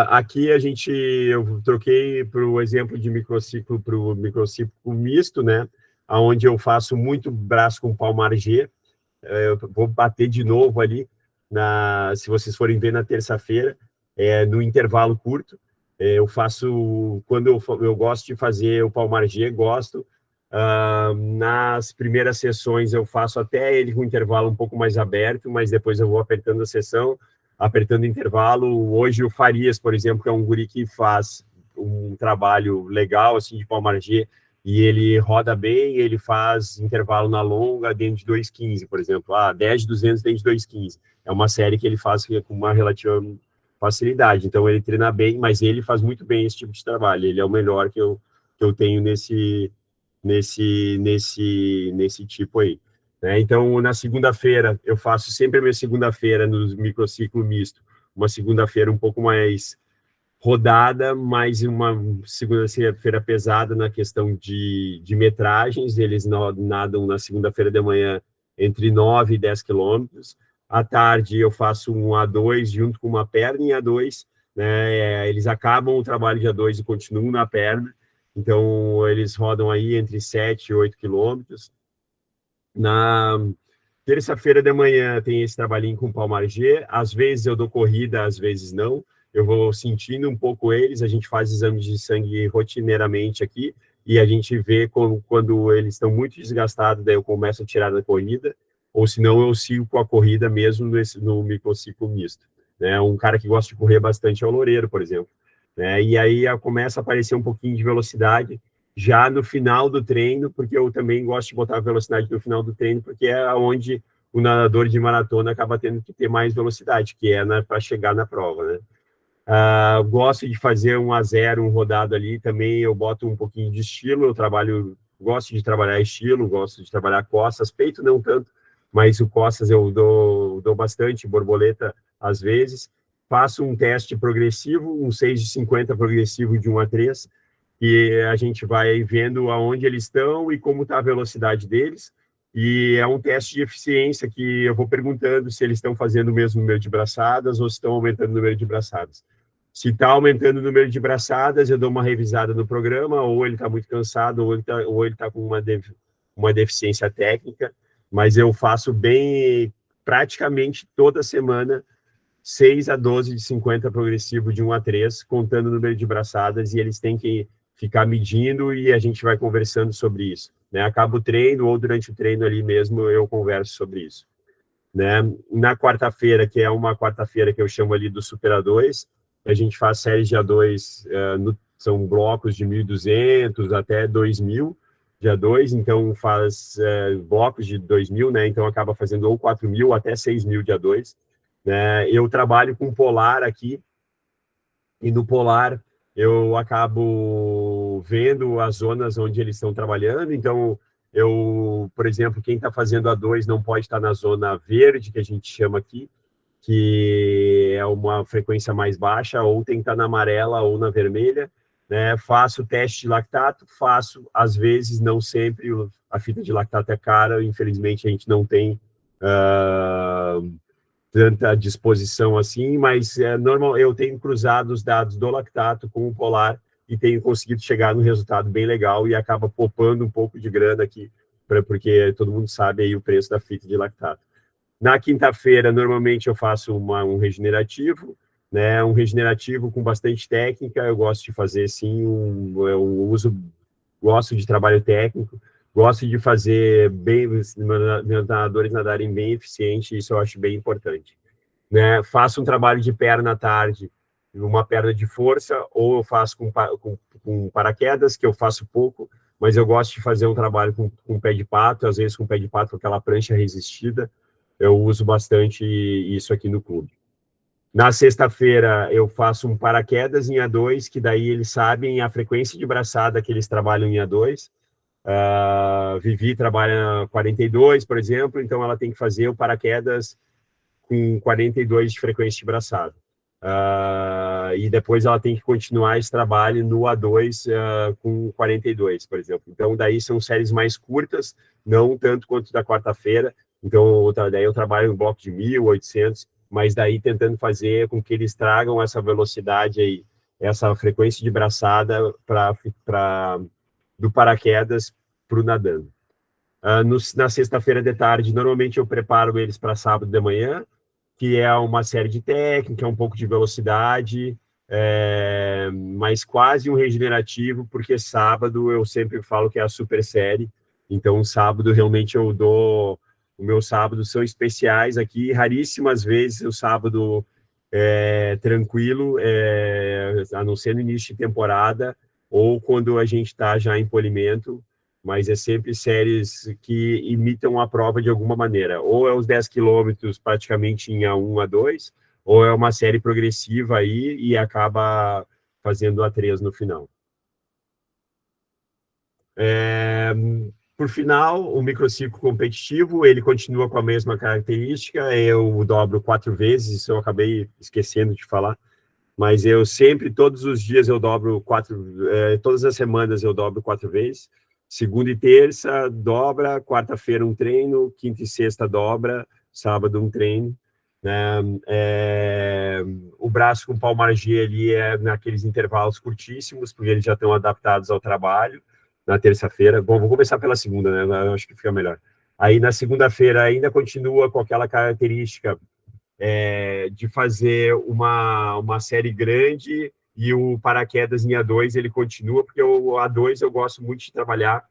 Aqui eu troquei para o exemplo de microciclo para o microciclo misto, né, onde eu faço muito braço com palmar G. Eu vou bater de novo ali, se vocês forem ver na terça-feira, no intervalo curto. Eu faço, quando eu gosto de fazer o palmar G, gosto. Nas primeiras sessões eu faço até ele com um intervalo um pouco mais aberto, mas depois eu vou apertando a sessão, apertando o intervalo. Hoje o Farias, por exemplo, que é um guri que faz um trabalho legal assim de palmar G, e ele roda bem, ele faz intervalo na longa dentro de 2,15, por exemplo. 10 de 200 dentro de 2,15. É uma série que ele faz com uma relativa facilidade. Então, ele treina bem, mas ele faz muito bem esse tipo de trabalho. Ele é o melhor que eu tenho nesse tipo aí. Né? Então, na segunda-feira, eu faço sempre a minha segunda-feira no microciclo misto. Uma segunda-feira um pouco mais rodada, mais uma segunda-feira pesada na questão de metragens. Eles nadam na segunda-feira de manhã entre 9 e 10 quilômetros. À tarde eu faço um A2 junto com uma perna em A2, né? Eles acabam o trabalho de A2 e continuam na perna, então eles rodam aí entre 7 e 8 quilômetros. Na terça-feira de manhã tem esse trabalhinho com palmar G, às vezes eu dou corrida, às vezes não, eu vou sentindo um pouco eles, a gente faz exames de sangue rotineiramente aqui, e a gente vê quando eles estão muito desgastados, daí eu começo a tirar da corrida, ou senão eu sigo com a corrida mesmo no microciclo misto. Né? Um cara que gosta de correr bastante é o Loureiro, por exemplo. Né? E aí começa a aparecer um pouquinho de velocidade já no final do treino, porque eu também gosto de botar a velocidade no final do treino, porque é onde o nadador de maratona acaba tendo que ter mais velocidade, que é para chegar na prova. Né? Gosto de fazer um A0, um rodado ali, também eu boto um pouquinho de estilo, gosto de trabalhar estilo, gosto de trabalhar costas, peito não tanto, mas o costas eu dou bastante, borboleta às vezes. Faço um teste progressivo, um 6 de 50 progressivo de 1 a 3, e a gente vai vendo aonde eles estão e como está a velocidade deles. E é um teste de eficiência que eu vou perguntando se eles estão fazendo o mesmo número de braçadas ou se estão aumentando o número de braçadas. Se está aumentando o número de braçadas, eu dou uma revisada no programa, ou ele está muito cansado, ou ele tá com uma deficiência técnica, mas eu faço bem, praticamente toda semana, 6 a 12 de 50 progressivo de 1 a 3, contando o número de braçadas, e eles têm que ficar medindo e a gente vai conversando sobre isso. Né? Acaba o treino ou durante o treino ali mesmo eu converso sobre isso. Né? Na quarta-feira, que é uma quarta-feira que eu chamo ali do Super A2, a gente faz séries de A2, são blocos de 1.200 até 2.000 de A2, então faz blocos de 2.000, né? Então acaba fazendo ou 4.000 até 6.000 de A2. Né? Eu trabalho com polar aqui, e no polar eu acabo vendo as zonas onde eles estão trabalhando, então por exemplo, quem está fazendo A2 não pode estar na zona verde, que a gente chama aqui, que é uma frequência mais baixa, ou tem que estar na amarela ou na vermelha, né? Faço o teste de lactato, às vezes, não sempre, a fita de lactato é cara, infelizmente a gente não tem tanta disposição assim, mas normal, eu tenho cruzado os dados do lactato com o polar e tenho conseguido chegar num resultado bem legal e acaba poupando um pouco de grana aqui, porque todo mundo sabe aí o preço da fita de lactato. Na quinta-feira, normalmente eu faço um regenerativo, né? Um regenerativo com bastante técnica. Eu gosto de fazer, sim, gosto de trabalho técnico, gosto de fazer bem, meus nadadores nadarem bem eficiente, isso eu acho bem importante. Né? Faço um trabalho de perna à tarde, uma perna de força, ou eu faço com paraquedas, que eu faço pouco, mas eu gosto de fazer um trabalho com pé de pato, às vezes com pé de pato com aquela prancha resistida. Eu uso bastante isso aqui no clube. Na sexta-feira, eu faço um paraquedas em A2, que daí eles sabem a frequência de braçada que eles trabalham em A2. Vivi trabalha 42, por exemplo, então ela tem que fazer o paraquedas com 42 de frequência de braçada. E depois ela tem que continuar esse trabalho no A2 com 42, por exemplo. Então, daí são séries mais curtas, não tanto quanto da quarta-feira. Então, daí eu trabalho em bloco de 1.800, mas daí tentando fazer com que eles tragam essa velocidade aí, essa frequência de braçada do paraquedas para o nadando. Na sexta-feira de tarde, normalmente eu preparo eles para sábado de manhã, que é uma série de técnica, um pouco de velocidade, mas quase um regenerativo, porque sábado eu sempre falo que é a super série, então sábado realmente eu dou, o meu sábado são especiais aqui, raríssimas vezes o sábado tranquilo, a não ser no início de temporada, ou quando a gente está já em polimento, mas é sempre séries que imitam a prova de alguma maneira. Ou é os 10 quilômetros praticamente em A1, A2, ou é uma série progressiva aí e acaba fazendo A3 no final. Por final, o microciclo competitivo, ele continua com a mesma característica, eu dobro 4 vezes, isso eu acabei esquecendo de falar, mas eu sempre, todos os dias eu dobro todas as semanas eu dobro 4 vezes, segunda e terça dobra, quarta-feira um treino, quinta e sexta dobra, sábado um treino. Né? O braço com palmar G ali é naqueles intervalos curtíssimos, porque eles já estão adaptados ao trabalho. Na terça-feira, bom, vou começar pela segunda, né? Eu acho que fica melhor. Aí na segunda-feira ainda continua com aquela característica de fazer uma série grande e o paraquedas em A2 ele continua, porque o A2 eu gosto muito de trabalhar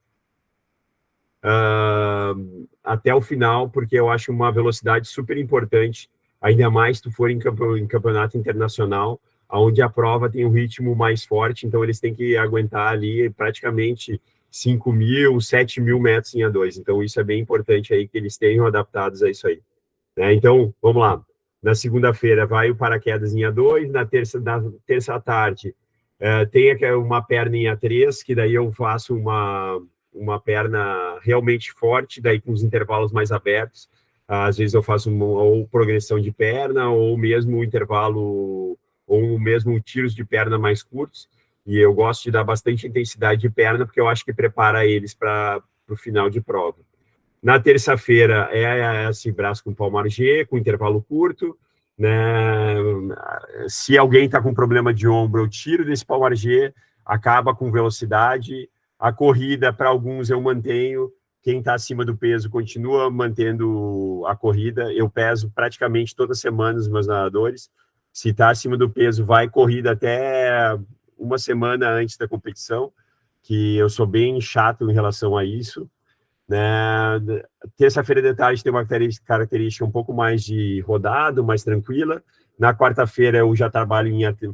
até o final, porque eu acho uma velocidade super importante, ainda mais se tu for em campeonato internacional, onde a prova tem um ritmo mais forte, então eles têm que aguentar ali praticamente 5.000, 7.000 metros em A2, então isso é bem importante aí que eles tenham adaptados a isso aí. Né? Então, vamos lá. Na segunda-feira vai o paraquedas em A2, na terça à tarde tem uma perna em A3, que daí eu faço uma perna realmente forte, daí com os intervalos mais abertos. Às vezes eu faço ou progressão de perna, ou mesmo intervalo, ou mesmo tiros de perna mais curtos, e eu gosto de dar bastante intensidade de perna, porque eu acho que prepara eles para o final de prova. Na terça-feira é esse braço com palmar G, com intervalo curto, né? Se alguém está com problema de ombro, eu tiro desse palmar G, acaba com velocidade. A corrida, para alguns, eu mantenho. Quem está acima do peso continua mantendo a corrida. Eu peso praticamente toda semana os meus nadadores. Se está acima do peso, vai corrida até uma semana antes da competição, que eu sou bem chato em relação a isso. Né? Terça-feira de tarde tem uma característica um pouco mais de rodado, mais tranquila. Na quarta-feira eu já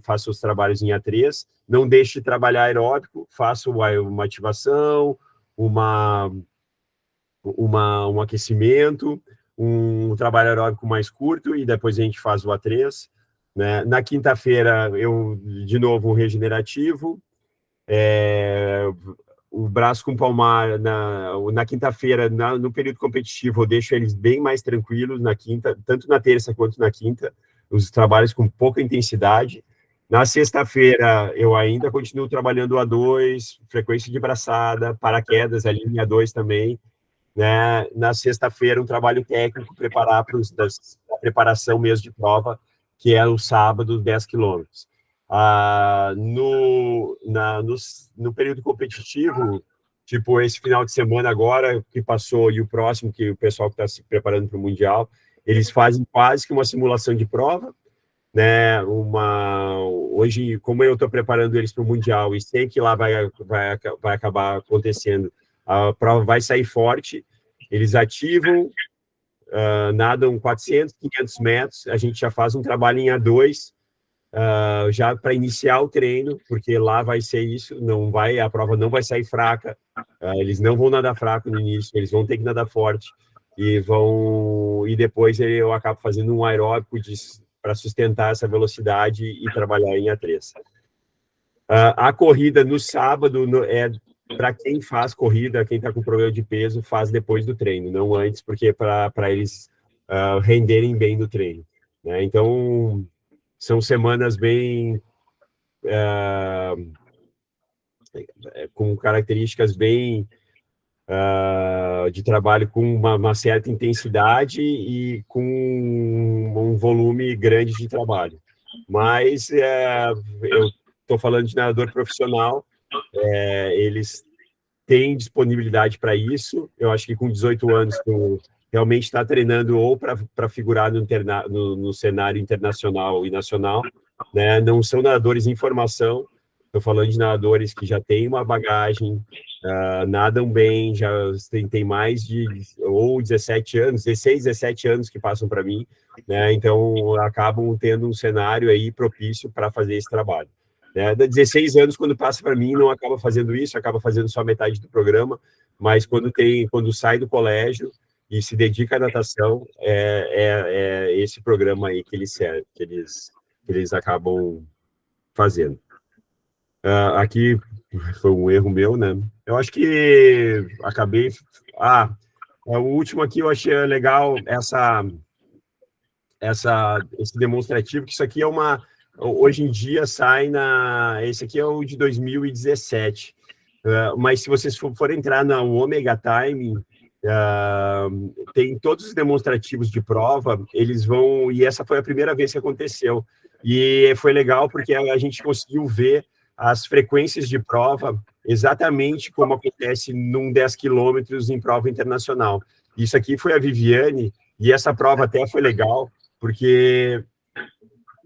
faço os trabalhos em A3, não deixo de trabalhar aeróbico, faço uma ativação, um aquecimento, um trabalho aeróbico mais curto e depois a gente faz o A3. Né? Na quinta-feira eu, de novo, um regenerativo, o braço com palmar na quinta-feira, no período competitivo, eu deixo eles bem mais tranquilos na quinta, tanto na terça quanto na quinta, os trabalhos com pouca intensidade. Na sexta-feira, eu ainda continuo trabalhando o A2, frequência de braçada, paraquedas, ali em A2 também, né? Na sexta-feira, um trabalho técnico, preparar para a preparação mesmo de prova, que é o sábado, 10 quilômetros. No período competitivo, tipo esse final de semana agora, que passou, e o próximo, que o pessoal que está se preparando para o Mundial, eles fazem quase que uma simulação de prova, né? Hoje, como eu estou preparando eles para o Mundial e sei que lá vai acabar acontecendo, a prova vai sair forte, eles ativam, nadam 400, 500 metros, a gente já faz um trabalho em A2, já para iniciar o treino, porque lá vai ser isso, a prova não vai sair fraca, eles não vão nadar fraco no início, eles vão ter que nadar forte, e depois eu acabo fazendo um aeróbico para sustentar essa velocidade e trabalhar em A3. A corrida no sábado é para quem faz corrida, quem está com problema de peso, faz depois do treino, não antes, porque para eles renderem bem no treino, né? Então, são semanas bem com características bem de trabalho com uma certa intensidade e com um volume grande de trabalho. Mas eu estou falando de nadador profissional, eles têm disponibilidade para isso. Eu acho que com 18 anos, tu realmente está treinando ou para figurar no cenário internacional e nacional, né? Não são nadadores em formação, estou falando de nadadores que já têm uma bagagem, nadam bem, já tem mais de 17 anos, 16, 17 anos que passam para mim, né? Então acabam tendo um cenário aí propício para fazer esse trabalho. Né? Da 16 anos, quando passa para mim, não acaba fazendo isso, acaba fazendo só metade do programa, mas quando sai do colégio e se dedica à natação, é esse programa aí que eles acabam fazendo. Aqui foi um erro meu, né? Eu acho que acabei... o último aqui eu achei legal, esse demonstrativo, que isso aqui hoje em dia sai esse aqui é o de 2017, mas se vocês forem entrar na Omega Time, tem todos os demonstrativos de prova, eles vão, e essa foi a primeira vez que aconteceu, e foi legal porque a gente conseguiu ver as frequências de prova exatamente como acontece num 10 quilômetros em prova internacional. Isso aqui foi a Viviane, e essa prova até foi legal, porque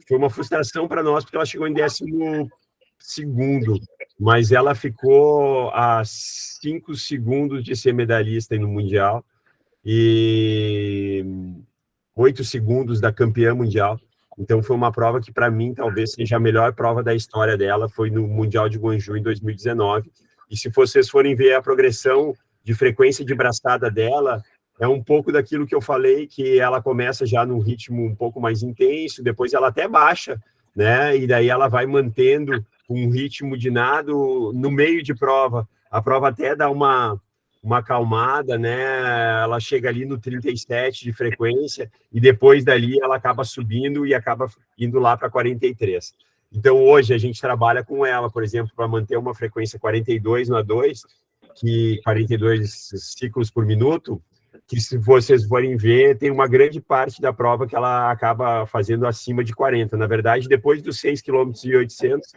foi uma frustração para nós, porque ela chegou em 12º, mas ela ficou a 5 segundos de ser medalhista no Mundial e 8 segundos da campeã mundial. Então, foi uma prova que, para mim, talvez seja a melhor prova da história dela, foi no Mundial de Guangzhou, em 2019. E se vocês forem ver a progressão de frequência de braçada dela, é um pouco daquilo que eu falei, que ela começa já num ritmo um pouco mais intenso, depois ela até baixa, né? E daí ela vai mantendo um ritmo de nado no meio de prova. A prova até dá uma acalmada, né? Ela chega ali no 37 de frequência e depois dali ela acaba subindo e acaba indo lá para 43. Então, hoje a gente trabalha com ela, por exemplo, para manter uma frequência 42 no A2, que 42 ciclos por minuto, que se vocês forem ver, tem uma grande parte da prova que ela acaba fazendo acima de 40. Na verdade, depois dos 6 km e 800,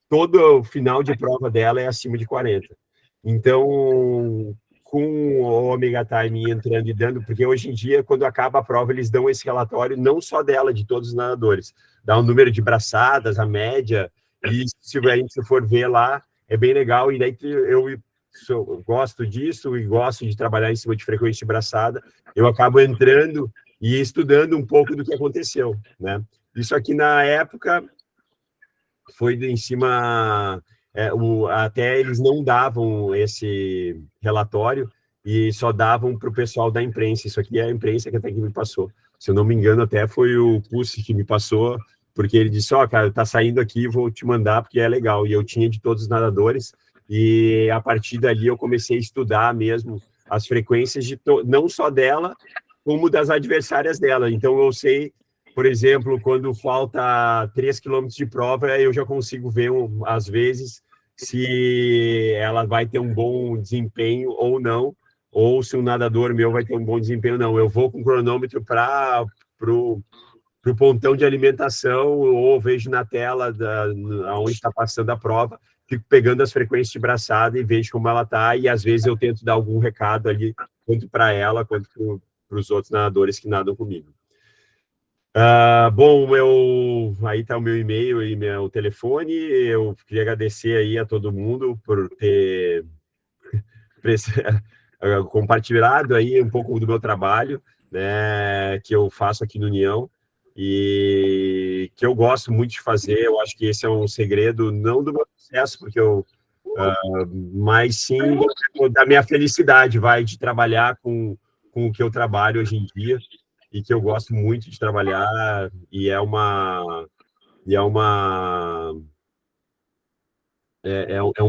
todo o final de prova dela é acima de 40. Então, com o Omega Time entrando e dando, porque hoje em dia, quando acaba a prova, eles dão esse relatório, não só dela, de todos os nadadores. Dá um número de braçadas, a média, e se a gente for ver lá, é bem legal, e daí eu gosto disso e gosto de trabalhar em cima de frequência de braçada, eu acabo entrando e estudando um pouco do que aconteceu, né? Isso aqui, na época, foi em cima... até eles não davam esse relatório e só davam para o pessoal da imprensa. Isso aqui é a imprensa que até que me passou. Se eu não me engano, até foi o Pussi que me passou, porque ele disse, cara, tá saindo aqui, vou te mandar, porque é legal. E eu tinha de todos os nadadores, e a partir dali eu comecei a estudar mesmo as frequências não só dela, como das adversárias dela. Então eu sei, por exemplo, quando falta 3 quilômetros de prova, eu já consigo ver, às vezes, se ela vai ter um bom desempenho ou não, ou se um nadador meu vai ter um bom desempenho ou não. Eu vou com o cronômetro para o pontão de alimentação, ou vejo na tela onde está passando a prova, fico pegando as frequências de braçada e vejo como ela está, e às vezes eu tento dar algum recado ali, tanto para ela quanto para os outros nadadores que nadam comigo. Bom, aí está o meu e-mail e meu telefone. Eu queria agradecer aí a todo mundo por ter compartilhado aí um pouco do meu trabalho, né, que eu faço aqui no União, e que eu gosto muito de fazer. Eu acho que esse é um segredo, não do meu sucesso, porque mas sim da minha felicidade, de trabalhar com o que eu trabalho hoje em dia, e que eu gosto muito de trabalhar, e é um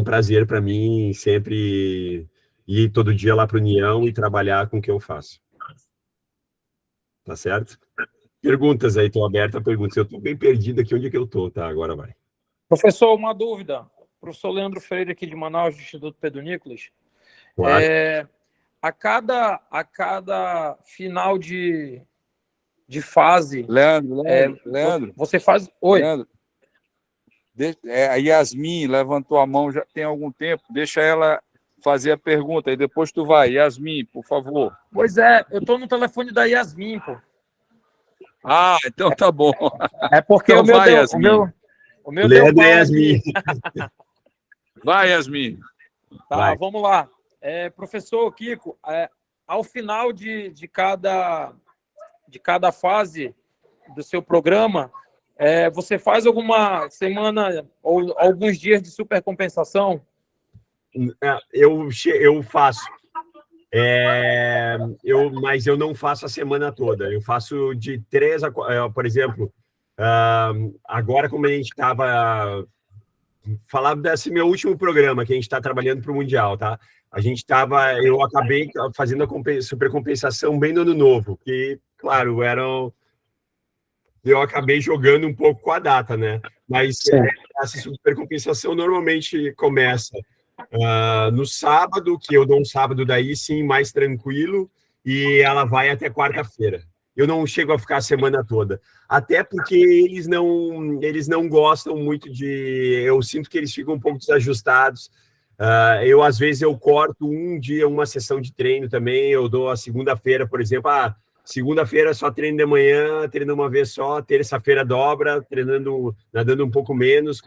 prazer para mim sempre ir todo dia lá para a União e trabalhar com o que eu faço. Tá certo? Perguntas aí, estou aberto a perguntas. Eu estou bem perdido aqui, onde é que eu estou, tá? Agora vai. Professor, uma dúvida. Professor Leandro Freire, aqui de Manaus, do Instituto Pedro Nicolas. Claro. A cada final de fase... Leandro. Você faz... Oi. Leandro, a Yasmin levantou a mão já tem algum tempo. Deixa ela fazer a pergunta, e depois tu vai. Yasmin, por favor. Pois é, eu estou no telefone da Yasmin, pô. Ah, então tá bom. É porque então o meu vai, deu, Yasmin. o meu Leandro deu e Yasmin. Vai, Yasmin. Tá, Vai. vamos lá. Professor Kiko, ao final de cada fase do seu programa, você faz alguma semana ou alguns dias de supercompensação? Eu faço. Mas eu não faço a semana toda. Eu faço de 3 a 4, por exemplo, agora, como a gente estava falando desse meu último programa, que a gente está trabalhando para o Mundial, tá? Eu acabei fazendo a supercompensação bem no ano novo, que, claro, eu acabei jogando um pouco com a data, né? Mas essa supercompensação normalmente começa no sábado, que eu dou um sábado daí sim mais tranquilo, e ela vai até quarta-feira. Eu não chego a ficar a semana toda, até porque eles não gostam muito eu sinto que eles ficam um pouco desajustados. Às vezes eu corto um dia, uma sessão de treino também. Eu dou a segunda-feira, por exemplo, segunda-feira só treino de manhã, treino uma vez só, terça-feira dobra, nadando um pouco menos,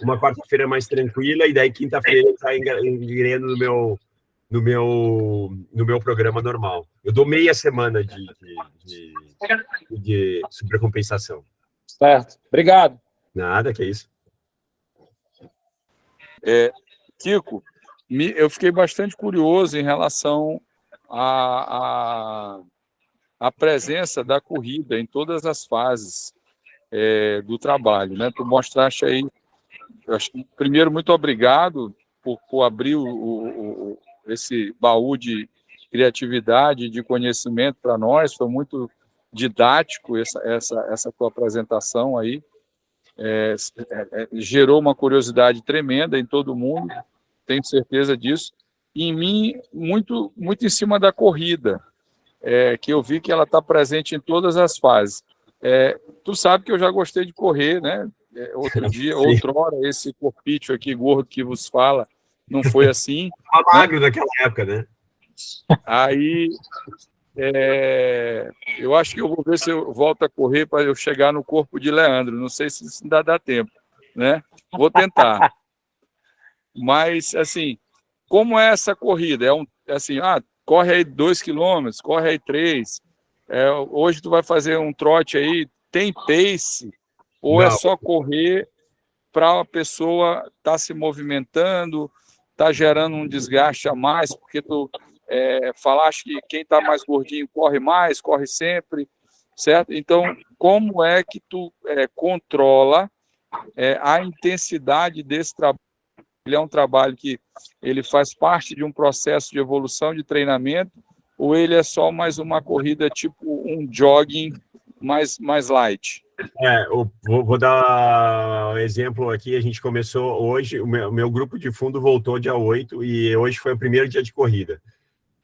uma quarta-feira mais tranquila, e daí quinta-feira está engreno no meu programa normal. Eu dou meia semana de supercompensação. Certo. Obrigado. Nada, que é isso. Kiko, eu fiquei bastante curioso em relação à presença da corrida em todas as fases do trabalho, né? Tu mostraste aí, primeiro, muito obrigado por abrir esse baú de criatividade, de conhecimento para nós. Foi muito didático essa tua apresentação aí. Gerou uma curiosidade tremenda em todo mundo, tenho certeza disso. E em mim, muito, muito em cima da corrida, que eu vi que ela está presente em todas as fases. Tu sabe que eu já gostei de correr, né? Outrora, esse corpício aqui gordo que vos fala, não foi assim. Estava magro naquela época, né? Aí, eu acho que eu vou ver se eu volto a correr para eu chegar no corpo de Leandro. Não sei se isso ainda dá tempo, né? Vou tentar. Mas, assim, como é essa corrida? Corre aí 2 quilômetros, corre aí 3. Hoje tu vai fazer um trote aí, tem pace? Ou Não. é só correr para a pessoa estar se movimentando, tá gerando um desgaste a mais, porque tu falaste que quem está mais gordinho corre mais, corre sempre, certo? Então, como é que tu controla a intensidade desse trabalho ele é um trabalho que ele faz parte de um processo de evolução de treinamento, ou ele é só mais uma corrida tipo um jogging mais light? Vou dar um exemplo aqui. A gente começou hoje, o meu grupo de fundo voltou dia 8 e hoje foi o primeiro dia de corrida.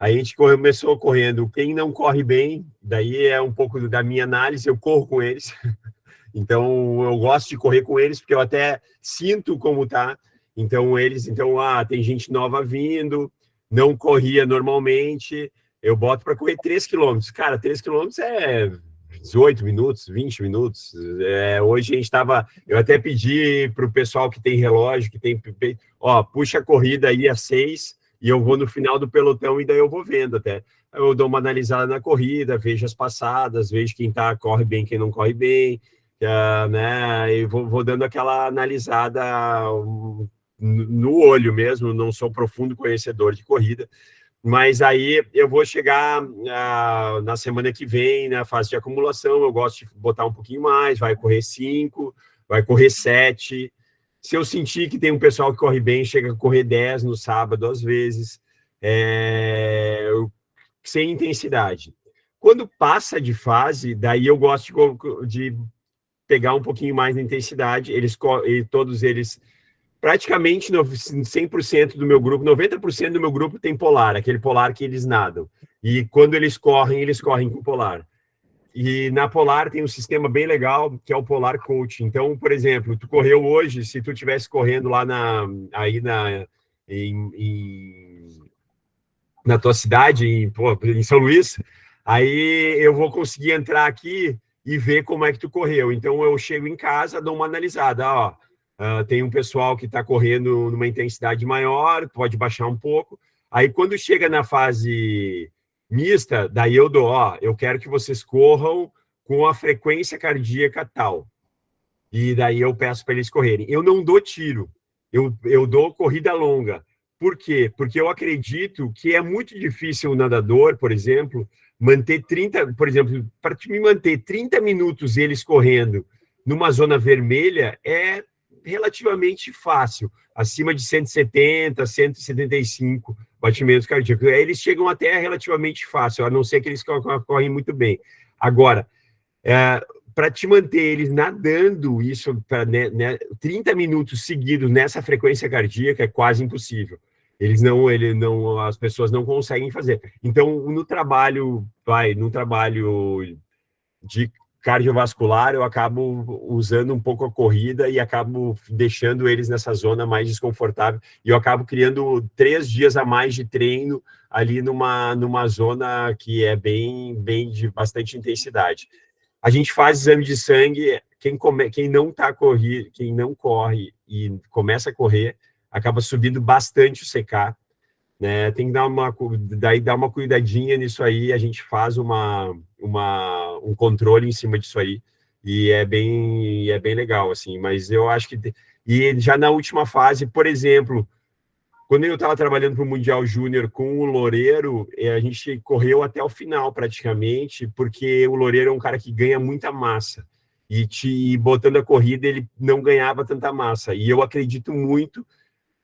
Aí a gente começou correndo. Quem não corre bem, daí é um pouco da minha análise, eu corro com eles. Então, eu gosto de correr com eles, porque eu até sinto como tá. Então, tem gente nova vindo, não corria normalmente, eu boto para correr 3 quilômetros. Cara, 3 quilômetros é 18 minutos, 20 minutos. Hoje a gente eu até pedi para o pessoal que tem relógio, que tem, puxa a corrida aí às 6 e eu vou no final do pelotão e daí eu vou vendo até. Eu dou uma analisada na corrida, vejo as passadas, vejo quem corre bem, quem não corre bem, né? E vou dando aquela analisada no olho mesmo, não sou profundo conhecedor de corrida. Mas aí eu vou chegar na semana que vem, na fase de acumulação, eu gosto de botar um pouquinho mais, vai correr 5, vai correr 7. Se eu sentir que tem um pessoal que corre bem, chega a correr 10 no sábado, às vezes, sem intensidade. Quando passa de fase, daí eu gosto de pegar um pouquinho mais de intensidade, todos eles... Praticamente 100% do meu grupo, 90% do meu grupo tem polar, aquele polar que eles nadam. E quando eles correm com polar. E na polar tem um sistema bem legal, que é o Polar Coach. Então, por exemplo, tu correu hoje, se tu estivesse correndo lá na tua cidade, em São Luís, aí eu vou conseguir entrar aqui e ver como é que tu correu. Então, eu chego em casa, dou uma analisada, tem um pessoal que está correndo numa intensidade maior, pode baixar um pouco. Aí, quando chega na fase mista, daí eu dou, eu quero que vocês corram com a frequência cardíaca tal. E daí eu peço para eles correrem. Eu não dou tiro, eu dou corrida longa. Por quê? Porque eu acredito que é muito difícil o nadador, por exemplo, para me manter 30 minutos eles correndo numa zona vermelha é relativamente fácil, acima de 170, 175 batimentos cardíacos. Aí eles chegam até relativamente fácil, a não ser que eles correm muito bem. Agora, para te manter eles nadando isso 30 minutos seguidos nessa frequência cardíaca é quase impossível. As pessoas não conseguem fazer. Então, no trabalho de cardiovascular, eu acabo usando um pouco a corrida e acabo deixando eles nessa zona mais desconfortável. E eu acabo criando 3 dias a mais de treino ali numa zona que é bem de bastante intensidade. A gente faz exame de sangue, quem não corre e começa a correr, acaba subindo bastante o CK, né? Tem que dar uma cuidadinha nisso aí, a gente faz um controle em cima disso aí, e é bem legal, assim, mas eu acho que... E já na última fase, por exemplo, quando eu estava trabalhando para o Mundial Júnior com o Loureiro, a gente correu até o final, praticamente, porque o Loureiro é um cara que ganha muita massa, e botando a corrida, ele não ganhava tanta massa, e eu acredito muito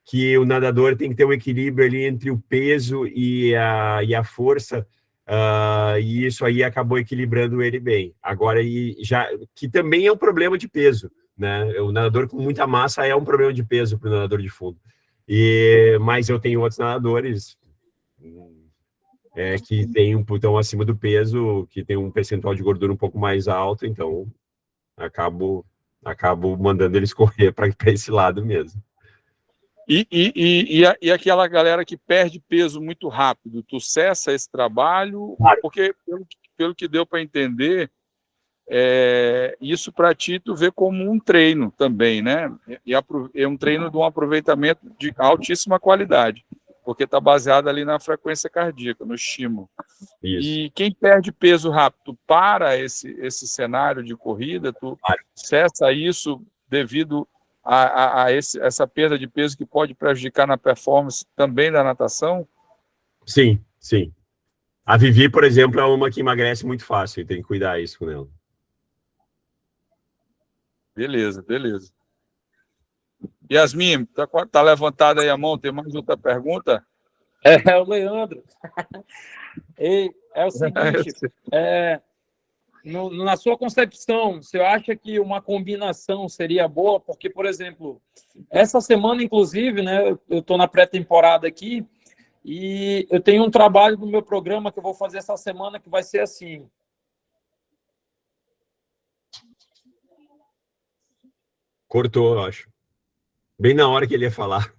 que o nadador tem que ter um equilíbrio ali entre o peso e a força, e isso aí acabou equilibrando ele bem. Agora, que também é um problema de peso, né? O nadador com muita massa é um problema de peso para o nadador de fundo. Mas eu tenho outros nadadores que estão acima do peso, que tem um percentual de gordura um pouco mais alto, então acabo mandando eles correr para esse lado mesmo. E aquela galera que perde peso muito rápido, tu cessa esse trabalho? Claro. Porque, pelo que deu para entender, isso para ti tu vê como um treino também, né? E é um treino de um aproveitamento de altíssima qualidade, porque está baseado ali na frequência cardíaca, no estímulo. Isso. E quem perde peso rápido para esse cenário de corrida, tu cessa isso devido a essa perda de peso que pode prejudicar na performance também da natação? Sim. A Vivi, por exemplo, é uma que emagrece muito fácil, e tem que cuidar isso com ela. Beleza. Yasmin, tá levantada aí a mão, tem mais outra pergunta? É o Leandro. É o seguinte, na sua concepção, você acha que uma combinação seria boa? Porque, por exemplo, essa semana, inclusive, né, eu estou na pré-temporada aqui e eu tenho um trabalho no meu programa que eu vou fazer essa semana que vai ser assim. Cortou, eu acho. Bem na hora que ele ia falar.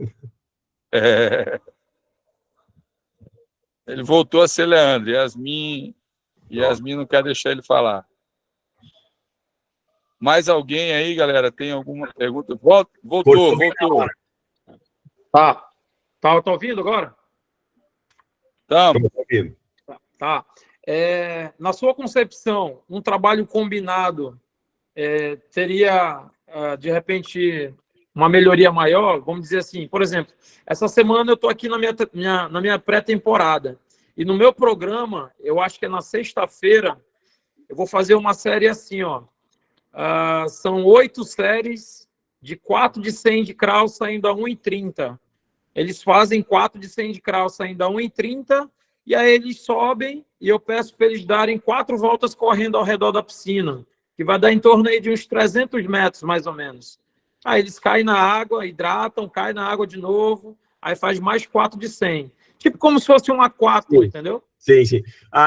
Ele voltou a ser Leandro. Yasmin não quer deixar ele falar. Mais alguém aí, galera? Tem alguma pergunta? Voltou. Tá ouvindo agora? Estamos. Tá. Na sua concepção, um trabalho combinado teria, de repente, uma melhoria maior? Vamos dizer assim, por exemplo, essa semana eu estou aqui na minha pré-temporada e no meu programa, eu acho que é na sexta-feira, eu vou fazer uma série assim, ó. São 8 séries de 4 de 100 de crawl saindo a 1,30. Eles fazem 4 de 100 de crawl saindo a 1,30 e aí eles sobem e eu peço para eles darem 4 voltas correndo ao redor da piscina, que vai dar em torno aí de uns 300 metros, mais ou menos. Aí eles caem na água, hidratam, caem na água de novo, aí faz mais 4 de 100. Tipo como se fosse um A4, entendeu? Sim.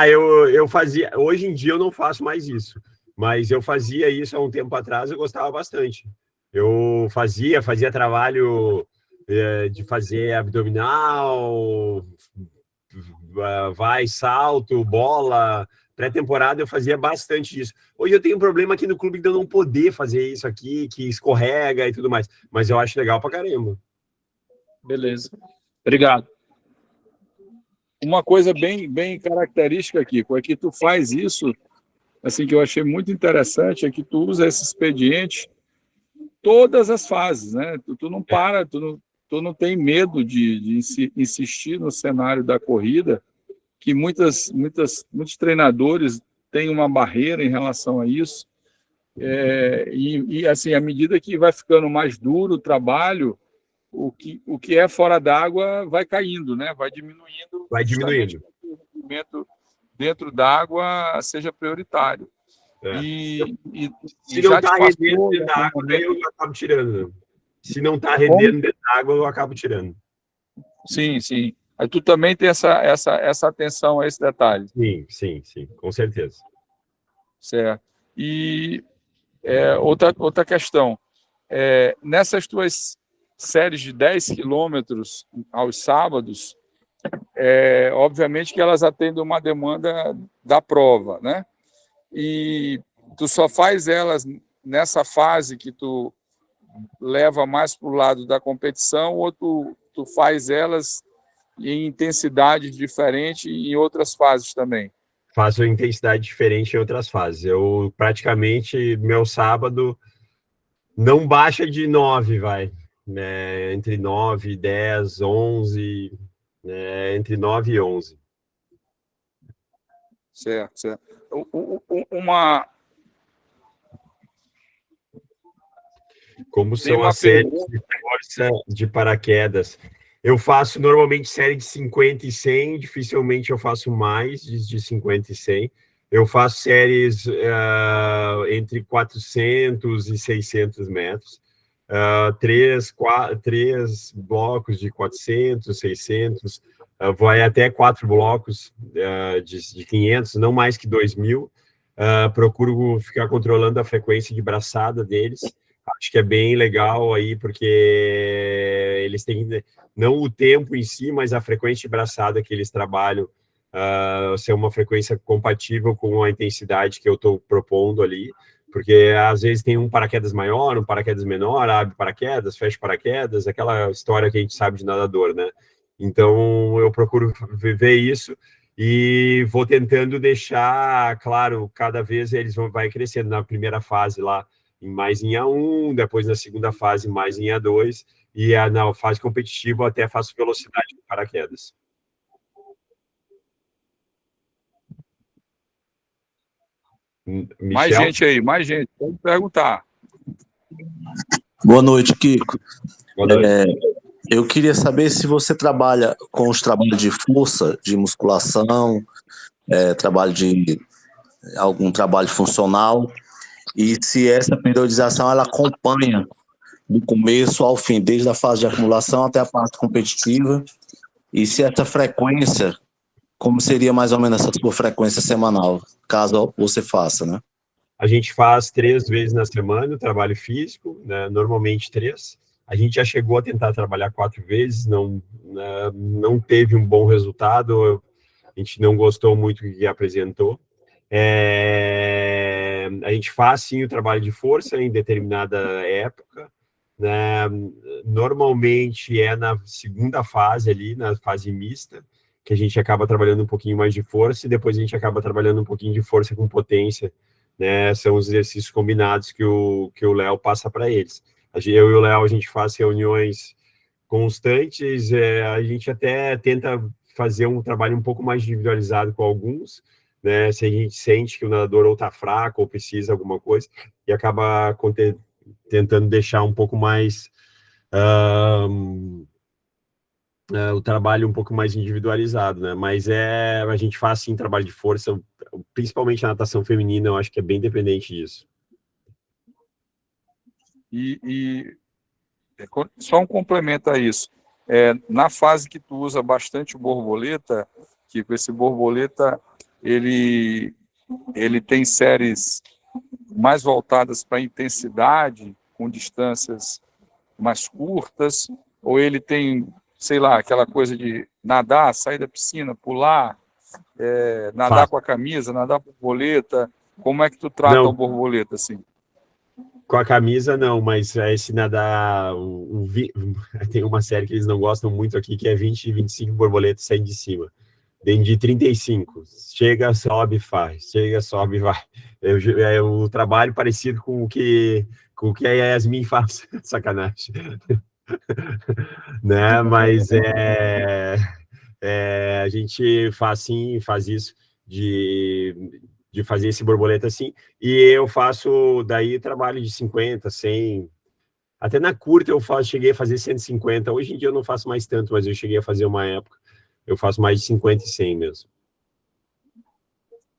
Eu fazia... Hoje em dia eu não faço mais isso, mas eu fazia isso há um tempo atrás, eu gostava bastante. Eu fazia trabalho de fazer abdominal, salto, bola... Pré-temporada eu fazia bastante isso. Hoje eu tenho um problema aqui no clube de eu não poder fazer isso aqui, que escorrega e tudo mais. Mas eu acho legal pra caramba. Beleza. Obrigado. Uma coisa bem característica aqui, é que tu faz isso, assim, que eu achei muito interessante, é que tu usa esse expediente todas as fases, né? Tu não para, tu não tem medo de insistir no cenário da corrida, que muitos treinadores têm uma barreira em relação a isso. Assim, à medida que vai ficando mais duro o trabalho, o que é fora d'água vai caindo, né? Vai diminuindo. Vai diminuindo. Que o movimento dentro d'água seja prioritário. Se não está rendendo dentro da água, eu acabo tirando. Se não está rendendo dentro da água, eu acabo tirando. Sim. Aí tu também tem essa atenção a esse detalhe. Sim, com certeza. Certo. E outra questão, nessas tuas séries de 10 quilômetros aos sábados, obviamente que elas atendem uma demanda da prova, né? E tu só faz elas nessa fase que tu leva mais para o lado da competição, ou tu faz elas em intensidades diferentes em outras fases também? Faço intensidade diferente em outras fases. Eu praticamente, meu sábado não baixa de 9, vai. Né? Entre 9, 10, 11, né? Entre 9 e 11. Certo. Como são as séries de força de paraquedas? Eu faço normalmente série de 50 e 100, dificilmente eu faço mais de 50 e 100. Eu faço séries entre 400 e 600 metros. Três blocos de 400, 600, vai até 4 blocos de 500, não mais que 2.000. Procuro ficar controlando a frequência de braçada deles. Acho que é bem legal aí, porque eles têm, não o tempo em si, mas a frequência de braçada que eles trabalham ser uma frequência compatível com a intensidade que eu estou propondo ali, porque às vezes tem um paraquedas maior, um paraquedas menor, abre paraquedas, fecha paraquedas, aquela história que a gente sabe de nadador, né? Então, eu procuro ver isso e vou tentando deixar, claro, cada vez eles vai crescendo na primeira fase lá, mais em A1, depois na segunda fase mais em A2, e na fase competitiva eu até faço velocidade de paraquedas. Michel? Mais gente aí, mais gente. Pode perguntar. Boa noite, Kiko. Boa noite. Eu queria saber se você trabalha com os trabalhos de força, de musculação, trabalho de algum trabalho funcional, e se essa periodização ela acompanha do começo ao fim, desde a fase de acumulação até a parte competitiva, e se essa frequência, como seria mais ou menos essa sua frequência semanal, caso você faça, né? A gente faz 3 vezes na semana o trabalho físico, né? Normalmente 3. A gente já chegou a tentar trabalhar 4 vezes, não teve um bom resultado, a gente não gostou muito do que apresentou. A gente faz, sim, o trabalho de força em determinada época, né? Normalmente é na segunda fase ali, na fase mista, que a gente acaba trabalhando um pouquinho mais de força e depois a gente acaba trabalhando um pouquinho de força com potência, né? São os exercícios combinados que o Léo passa para eles. Eu e o Léo, a gente faz reuniões constantes, a gente até tenta fazer um trabalho um pouco mais individualizado com alguns, né? Se a gente sente que o nadador ou está fraco ou precisa alguma coisa, e acaba tentando deixar um pouco mais o trabalho um pouco mais individualizado, né? Mas a gente faz sim trabalho de força, principalmente a natação feminina, eu acho que é bem dependente disso. Só um complemento a isso. Na fase que tu usa bastante o borboleta, que esse borboleta ele tem séries mais voltadas para intensidade, com distâncias mais curtas, ou ele tem, sei lá, aquela coisa de nadar, sair da piscina, pular, nadar com a camisa, nadar borboleta. Como é que tu trata o borboleta assim? Com a camisa, não, mas esse nadar... Tem uma série que eles não gostam muito aqui, que é 20 e 25 borboletas saindo de cima. Tem de 35. Chega, sobe, faz. Chega, sobe, vai. É o trabalho parecido com o que a Yasmin faz. Sacanagem. Né? Mas a gente faz isso de fazer esse borboleta assim, e eu faço daí trabalho de 50, 100, até na curta cheguei a fazer 150, hoje em dia eu não faço mais tanto, mas eu cheguei a fazer uma época, eu faço mais de 50 e 100 mesmo.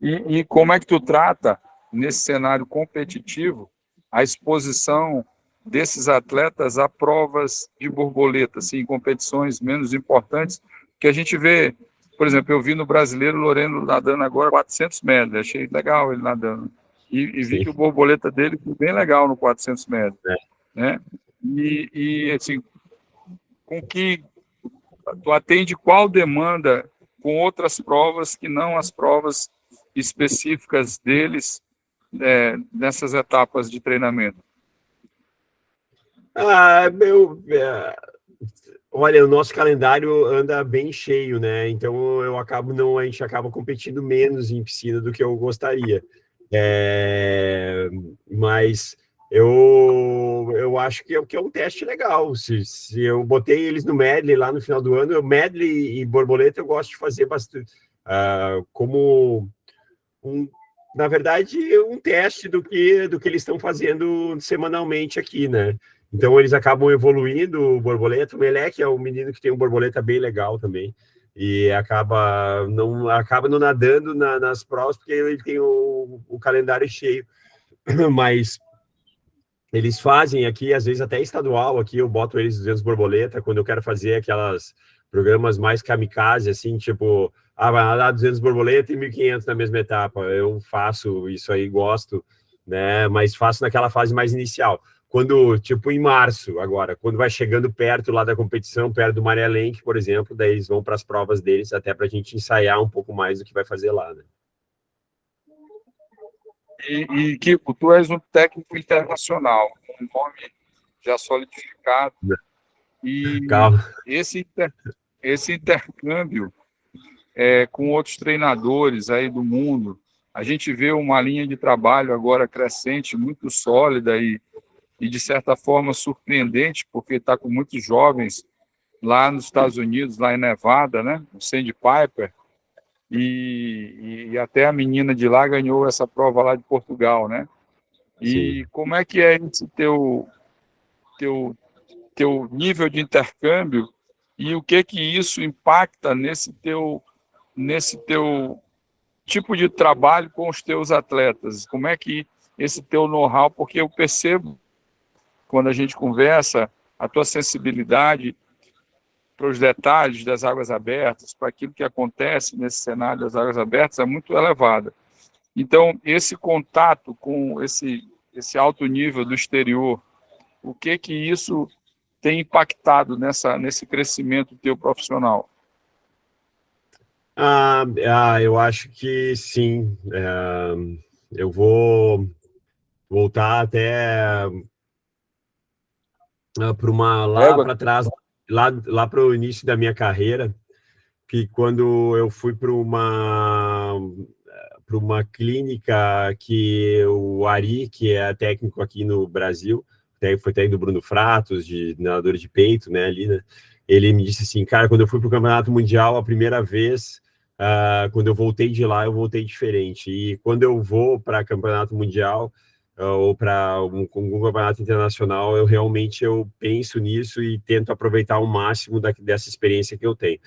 E como é que tu trata, nesse cenário competitivo, a exposição desses atletas a provas de borboleta, assim, competições menos importantes, que a gente vê, por exemplo, eu vi no Brasileiro o Loreno nadando agora 400 metros, achei legal ele nadando, e vi que o borboleta dele foi bem legal no 400 metros, né? E assim, com que tu atende qual demanda com outras provas que não as provas específicas deles nessas etapas de treinamento? Olha, o nosso calendário anda bem cheio, né? Então a gente acaba competindo menos em piscina do que eu gostaria. Mas eu acho que é um teste legal. Se eu botei eles no medley lá no final do ano, medley e borboleta eu gosto de fazer bastante, como na verdade, um teste do que eles estão fazendo semanalmente aqui, né? Então, eles acabam evoluindo o borboleta. O Meleque é um menino que tem um borboleta bem legal também. E acaba não nadando nas provas, porque ele tem o calendário cheio. Mas eles fazem aqui, às vezes até estadual, aqui eu boto eles 200 borboleta, quando eu quero fazer aquelas programas mais kamikaze, assim, tipo, vai nadar 200 borboleta e 1.500 na mesma etapa. Eu faço isso aí, gosto, né? Mas faço naquela fase mais inicial. Quando, tipo, em março, agora, quando vai chegando perto lá da competição, perto do Maria Lenk, por exemplo, daí eles vão para as provas deles, até para a gente ensaiar um pouco mais do que vai fazer lá, né? E Kiko, tu és um técnico internacional, um nome já solidificado. E Calma. Esse intercâmbio com outros treinadores aí do mundo, a gente vê uma linha de trabalho agora crescente, muito sólida e de certa forma surpreendente, porque está com muitos jovens lá nos Estados Unidos, lá em Nevada, né? O Sandy Piper, e até a menina de lá ganhou essa prova lá de Portugal, né? E Sim. Como é que é esse teu teu nível de intercâmbio e o que isso impacta nesse teu tipo de trabalho com os teus atletas. Como é que esse teu know-how, porque eu percebo, quando a gente conversa, a tua sensibilidade para os detalhes das águas abertas, para aquilo que acontece nesse cenário das águas abertas, é muito elevada. Então, esse contato com esse alto nível do exterior, o que isso tem impactado nesse crescimento teu profissional? Eu acho que sim. Eu vou voltar até lá para trás, lá para o início da minha carreira, que quando eu fui para uma clínica que o Ari, que é técnico aqui no Brasil, foi técnico do Bruno Fratos, de nadador de peito, né, ali, né? Ele me disse assim, cara, quando eu fui para o Campeonato Mundial a primeira vez, quando eu voltei de lá, eu voltei diferente. E quando eu vou para Campeonato Mundial ou para um campeonato internacional, eu realmente penso nisso e tento aproveitar ao máximo dessa experiência que eu tenho.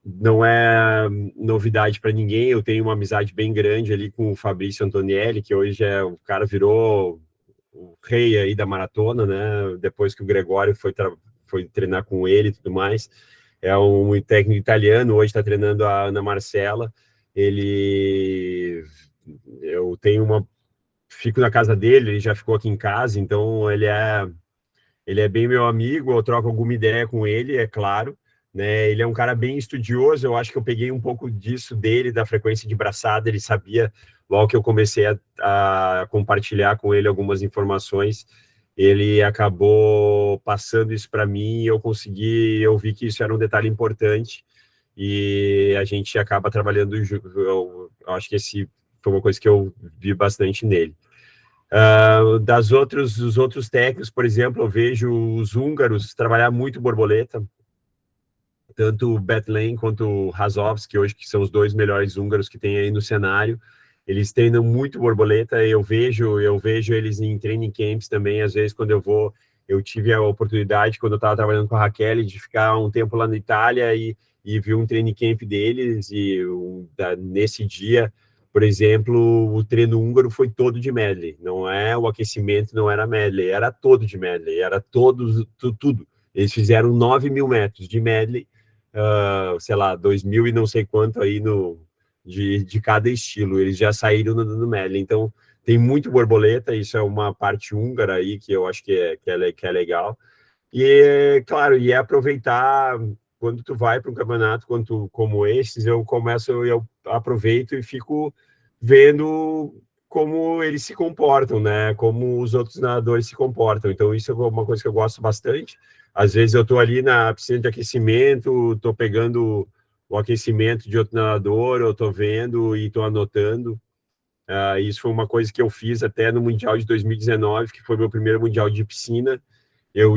Não é novidade para ninguém, eu tenho uma amizade bem grande ali com o Fabrício Antonielli, que hoje o cara virou o rei aí da maratona, né? Depois que o Gregório foi treinar com ele e tudo mais. É um técnico italiano, hoje está treinando a Ana Marcela. Eu fico na casa dele, ele já ficou aqui em casa, então ele é bem meu amigo, eu troco alguma ideia com ele, é claro, né? Ele é um cara bem estudioso, eu acho que eu peguei um pouco disso dele, da frequência de braçada, ele sabia, logo que eu comecei a compartilhar com ele algumas informações, ele acabou passando isso para mim e eu vi que isso era um detalhe importante e a gente acaba trabalhando junto. Eu acho que esse foi uma coisa que eu vi bastante nele. Dos outros técnicos, por exemplo, eu vejo os húngaros trabalhar muito borboleta, tanto o Betlen quanto o Razovski, hoje, que são os dois melhores húngaros que tem aí no cenário. Eles treinam muito borboleta, eu vejo eles em training camps também, às vezes quando eu tive a oportunidade, quando eu estava trabalhando com a Raquel, de ficar um tempo lá na Itália e vi um training camp deles, e nesse dia, por exemplo, o treino húngaro foi todo de medley, o aquecimento não era medley, era todo de medley, era tudo. Eles fizeram 9.000 metros de medley, sei lá, 2.000 e não sei quanto aí de cada estilo, eles já saíram no medley, então tem muito borboleta, isso é uma parte húngara aí que eu acho que é legal, e claro, aproveitar quando tu vai para um campeonato como esses, eu aproveito e fico vendo como eles se comportam, né, como os outros nadadores se comportam, então isso é uma coisa que eu gosto bastante. Às vezes eu estou ali na piscina de aquecimento, estou pegando o aquecimento de outro nadador, eu estou vendo e estou anotando. Isso foi uma coisa que eu fiz até no Mundial de 2019, que foi meu primeiro Mundial de piscina. Eu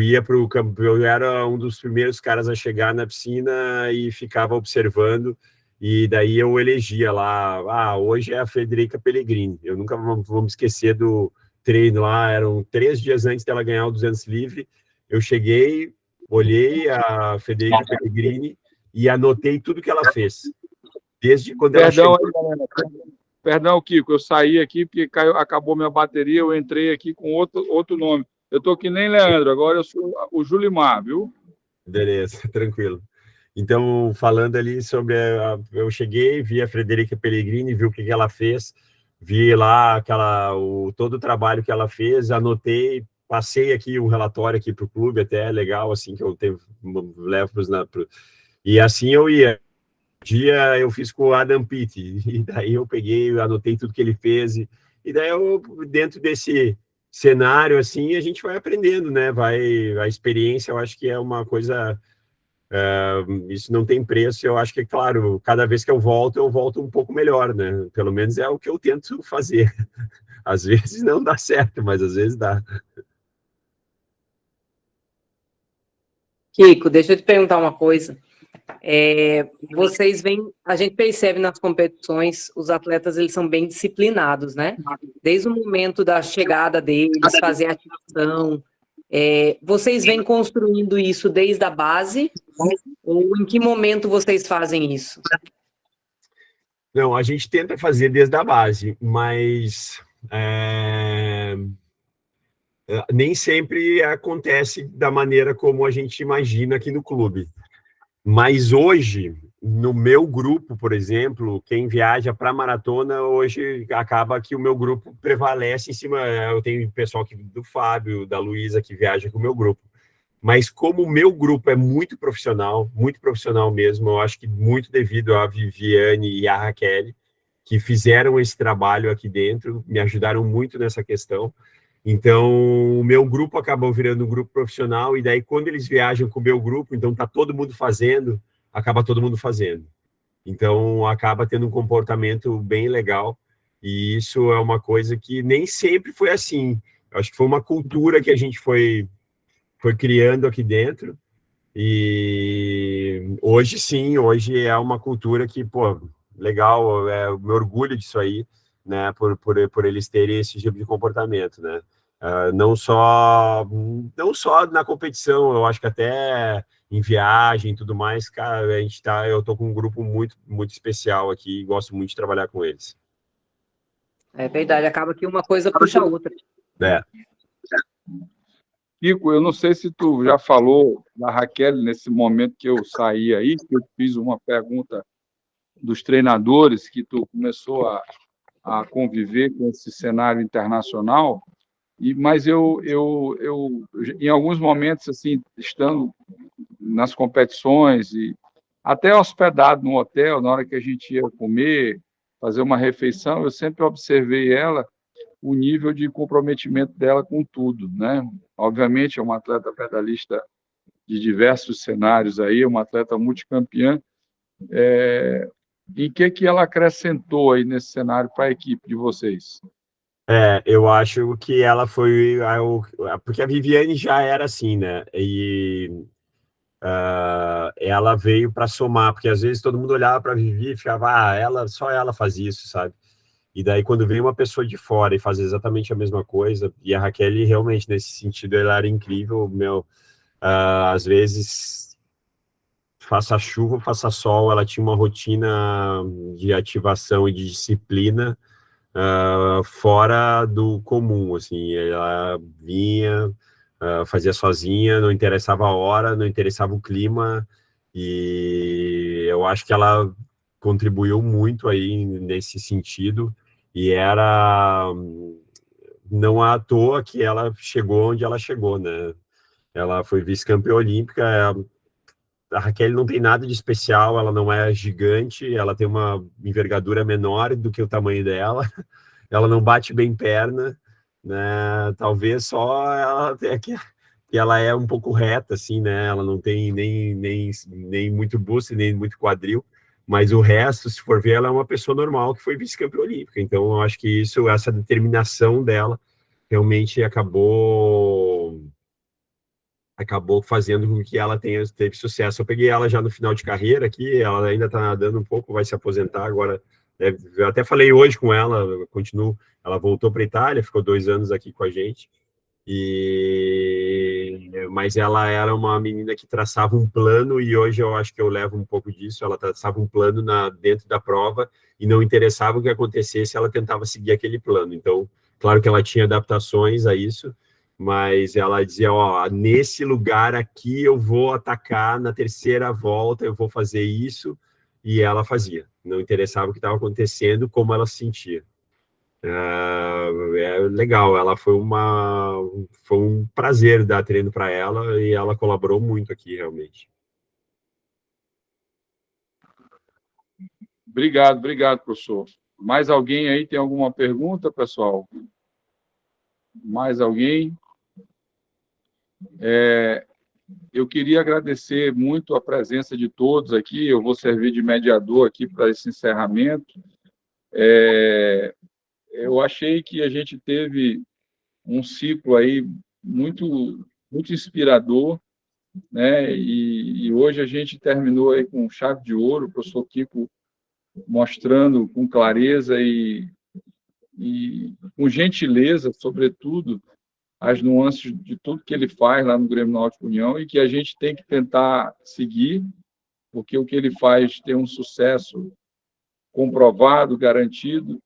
era um dos primeiros caras a chegar na piscina e ficava observando, e daí eu elegia lá, hoje é a Federica Pellegrini. Eu nunca vou me esquecer do treino lá, eram 3 dias antes dela ganhar o 200 livre. Eu cheguei, olhei a Federica Pellegrini e anotei tudo que ela fez. Desde quando ela chegou. Perdão, Kiko, eu saí aqui porque acabou minha bateria, eu entrei aqui com outro nome. Eu estou que nem Leandro, agora eu sou o Julimar, viu? Beleza, tranquilo. Então, falando ali sobre... eu cheguei, vi a Federica Pellegrini, vi o que ela fez, vi lá todo o trabalho que ela fez, anotei, passei aqui um relatório aqui para o clube, até legal, assim, que eu levo e assim eu ia. Dia eu fiz com o Adam Pitt, e daí eu peguei, anotei tudo que ele fez, e daí dentro desse cenário, assim, a gente vai aprendendo, né, a experiência, eu acho que é uma coisa, isso não tem preço, eu acho que, claro, cada vez que eu volto um pouco melhor, né, pelo menos é o que eu tento fazer, às vezes não dá certo, mas às vezes dá. Kiko, deixa eu te perguntar uma coisa. A gente percebe nas competições, os atletas, eles são bem disciplinados, né? Desde o momento da chegada deles, fazer ativação, Vocês vêm construindo isso desde a base? Ou em que momento vocês fazem isso? Não, a gente tenta fazer desde a base, mas nem sempre acontece da maneira como a gente imagina aqui no clube. Mas hoje, no meu grupo, por exemplo, quem viaja para maratona, hoje acaba que o meu grupo prevalece em cima. Eu tenho pessoal do Fábio, da Luísa, que viaja com o meu grupo. Mas como o meu grupo é muito profissional mesmo, eu acho que muito devido à Viviane e à Raquel, que fizeram esse trabalho aqui dentro, me ajudaram muito nessa questão. Então, o meu grupo acabou virando um grupo profissional, e daí, quando eles viajam com o meu grupo, então tá todo mundo fazendo, acaba todo mundo fazendo. Então, acaba tendo um comportamento bem legal, e isso é uma coisa que nem sempre foi assim. Eu acho que foi uma cultura que a gente foi criando aqui dentro, e hoje sim, hoje é uma cultura que, pô, legal, eu me orgulho disso aí, né, por eles terem esse tipo de comportamento, né, não só na competição, eu acho que até em viagem e tudo mais, cara, eu tô com um grupo muito, muito especial aqui e gosto muito de trabalhar com eles. É verdade, acaba que uma coisa puxa a outra. Kiko, eu não sei se tu já falou da Raquel nesse momento que eu saí aí, que eu fiz uma pergunta dos treinadores, que tu começou a conviver com esse cenário internacional, mas eu em alguns momentos, assim, estando nas competições e até hospedado no hotel, na hora que a gente ia comer, fazer uma refeição, eu sempre observei o nível de comprometimento dela com tudo, né? Obviamente, é uma atleta pedalista de diversos cenários aí, uma atleta multicampeã. E o que ela acrescentou aí nesse cenário para a equipe de vocês? Eu acho que ela foi... Porque a Viviane já era assim, né? E ela veio para somar, porque às vezes todo mundo olhava para a Vivi e ficava, só ela faz isso, sabe? E daí, quando vem uma pessoa de fora e faz exatamente a mesma coisa, e a Raquel, realmente, nesse sentido, ela era incrível, às vezes, faça chuva, faça sol, ela tinha uma rotina de ativação e de disciplina fora do comum, assim, ela vinha, fazia sozinha, não interessava a hora, não interessava o clima, e eu acho que ela contribuiu muito aí nesse sentido, e não é à toa que ela chegou onde ela chegou, né? Ela foi vice-campeã olímpica. A Raquel não tem nada de especial, ela não é gigante, ela tem uma envergadura menor do que o tamanho dela, ela não bate bem perna, né? Talvez só que ela é um pouco reta, assim, né? Ela não tem nem muito busto, nem muito quadril, mas o resto, se for ver, ela é uma pessoa normal que foi vice-campeã olímpica. Então, eu acho que essa determinação dela realmente acabou fazendo com que ela teve sucesso. Eu peguei ela já no final de carreira aqui, ela ainda está nadando um pouco, vai se aposentar agora. Eu até falei hoje com ela, ela voltou para a Itália, ficou 2 anos aqui com a gente, mas ela era uma menina que traçava um plano, e hoje eu acho que eu levo um pouco disso. Ela traçava um plano dentro da prova, e não interessava o que acontecesse, ela tentava seguir aquele plano. Então, claro que ela tinha adaptações a isso, mas ela dizia, nesse lugar aqui eu vou atacar, na terceira volta eu vou fazer isso, e ela fazia. Não interessava o que estava acontecendo, como ela se sentia. Legal, ela foi um prazer dar treino para ela, e ela colaborou muito aqui, realmente. Obrigado, professor. Mais alguém aí tem alguma pergunta, pessoal? Mais alguém? Eu queria agradecer muito a presença de todos aqui. Eu vou servir de mediador aqui para esse encerramento. Eu achei que a gente teve um ciclo aí muito, muito inspirador, né? E hoje a gente terminou aí com chave de ouro, o professor Kiko mostrando com clareza e com gentileza, sobretudo, as nuances de tudo que ele faz lá no Grêmio Náutico União e que a gente tem que tentar seguir, porque o que ele faz tem um sucesso comprovado, garantido,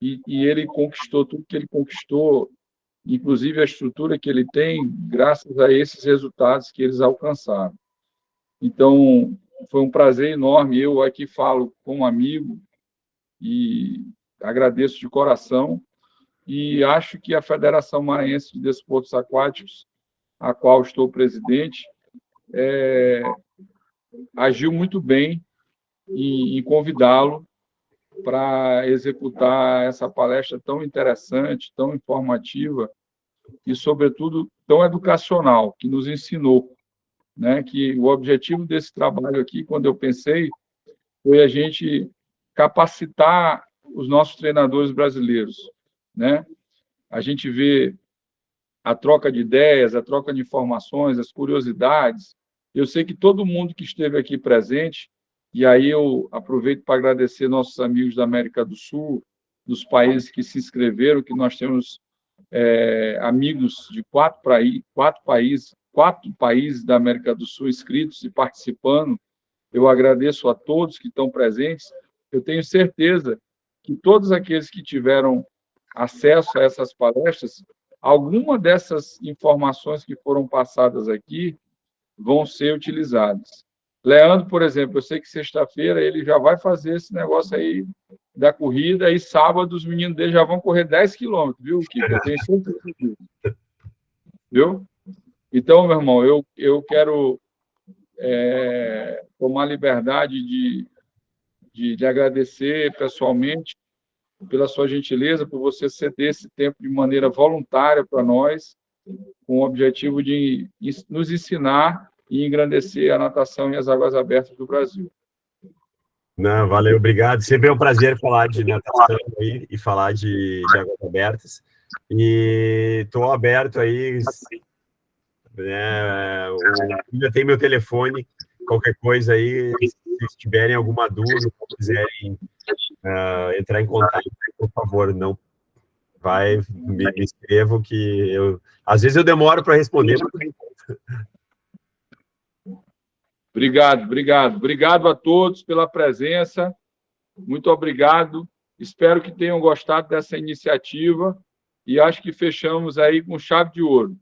e ele conquistou tudo que ele conquistou, inclusive a estrutura que ele tem, graças a esses resultados que eles alcançaram. Então, foi um prazer enorme. Eu aqui falo como amigo e agradeço de coração. E acho que a Federação Maranhense de Desportos Aquáticos, a qual estou presidente, agiu muito bem em convidá-lo para executar essa palestra tão interessante, tão informativa e, sobretudo, tão educacional, que nos ensinou, né, que o objetivo desse trabalho aqui, quando eu pensei, foi a gente capacitar os nossos treinadores brasileiros, né? A gente vê a troca de ideias, a troca de informações, as curiosidades. Eu sei que todo mundo que esteve aqui presente, e aí eu aproveito para agradecer nossos amigos da América do Sul, dos países que se inscreveram, que nós temos amigos de quatro países da América do Sul inscritos e participando. Eu agradeço a todos que estão presentes. Eu tenho certeza que todos aqueles que tiveram acesso a essas palestras, alguma dessas informações que foram passadas aqui vão ser utilizadas. Leandro, por exemplo, eu sei que sexta-feira ele já vai fazer esse negócio aí da corrida, e sábado os meninos dele já vão correr 10 quilômetros, viu, Kiko? Eu tenho certeza disso. Viu? Então, meu irmão, eu quero tomar liberdade de agradecer pessoalmente pela sua gentileza, por você ceder esse tempo de maneira voluntária para nós, com o objetivo de nos ensinar e engrandecer a natação e as águas abertas do Brasil. Não, valeu, obrigado. Sempre é um prazer falar de natação aí e falar de águas abertas. E estou aberto aí, né? Já tem meu telefone, qualquer coisa aí, se tiverem alguma dúvida, ou quiserem entrar em contato, por favor, não me escrevam, que às vezes eu demoro para responder. Obrigado a todos pela presença. Muito obrigado. Espero que tenham gostado dessa iniciativa e acho que fechamos aí com chave de ouro.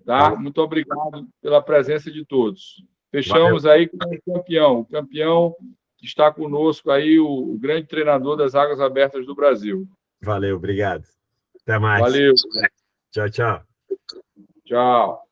Tá? Muito obrigado pela presença de todos. Fechamos aí com o campeão que está conosco aí, o grande treinador das águas abertas do Brasil. Valeu, obrigado. Até mais. Valeu. Tchau, tchau. Tchau.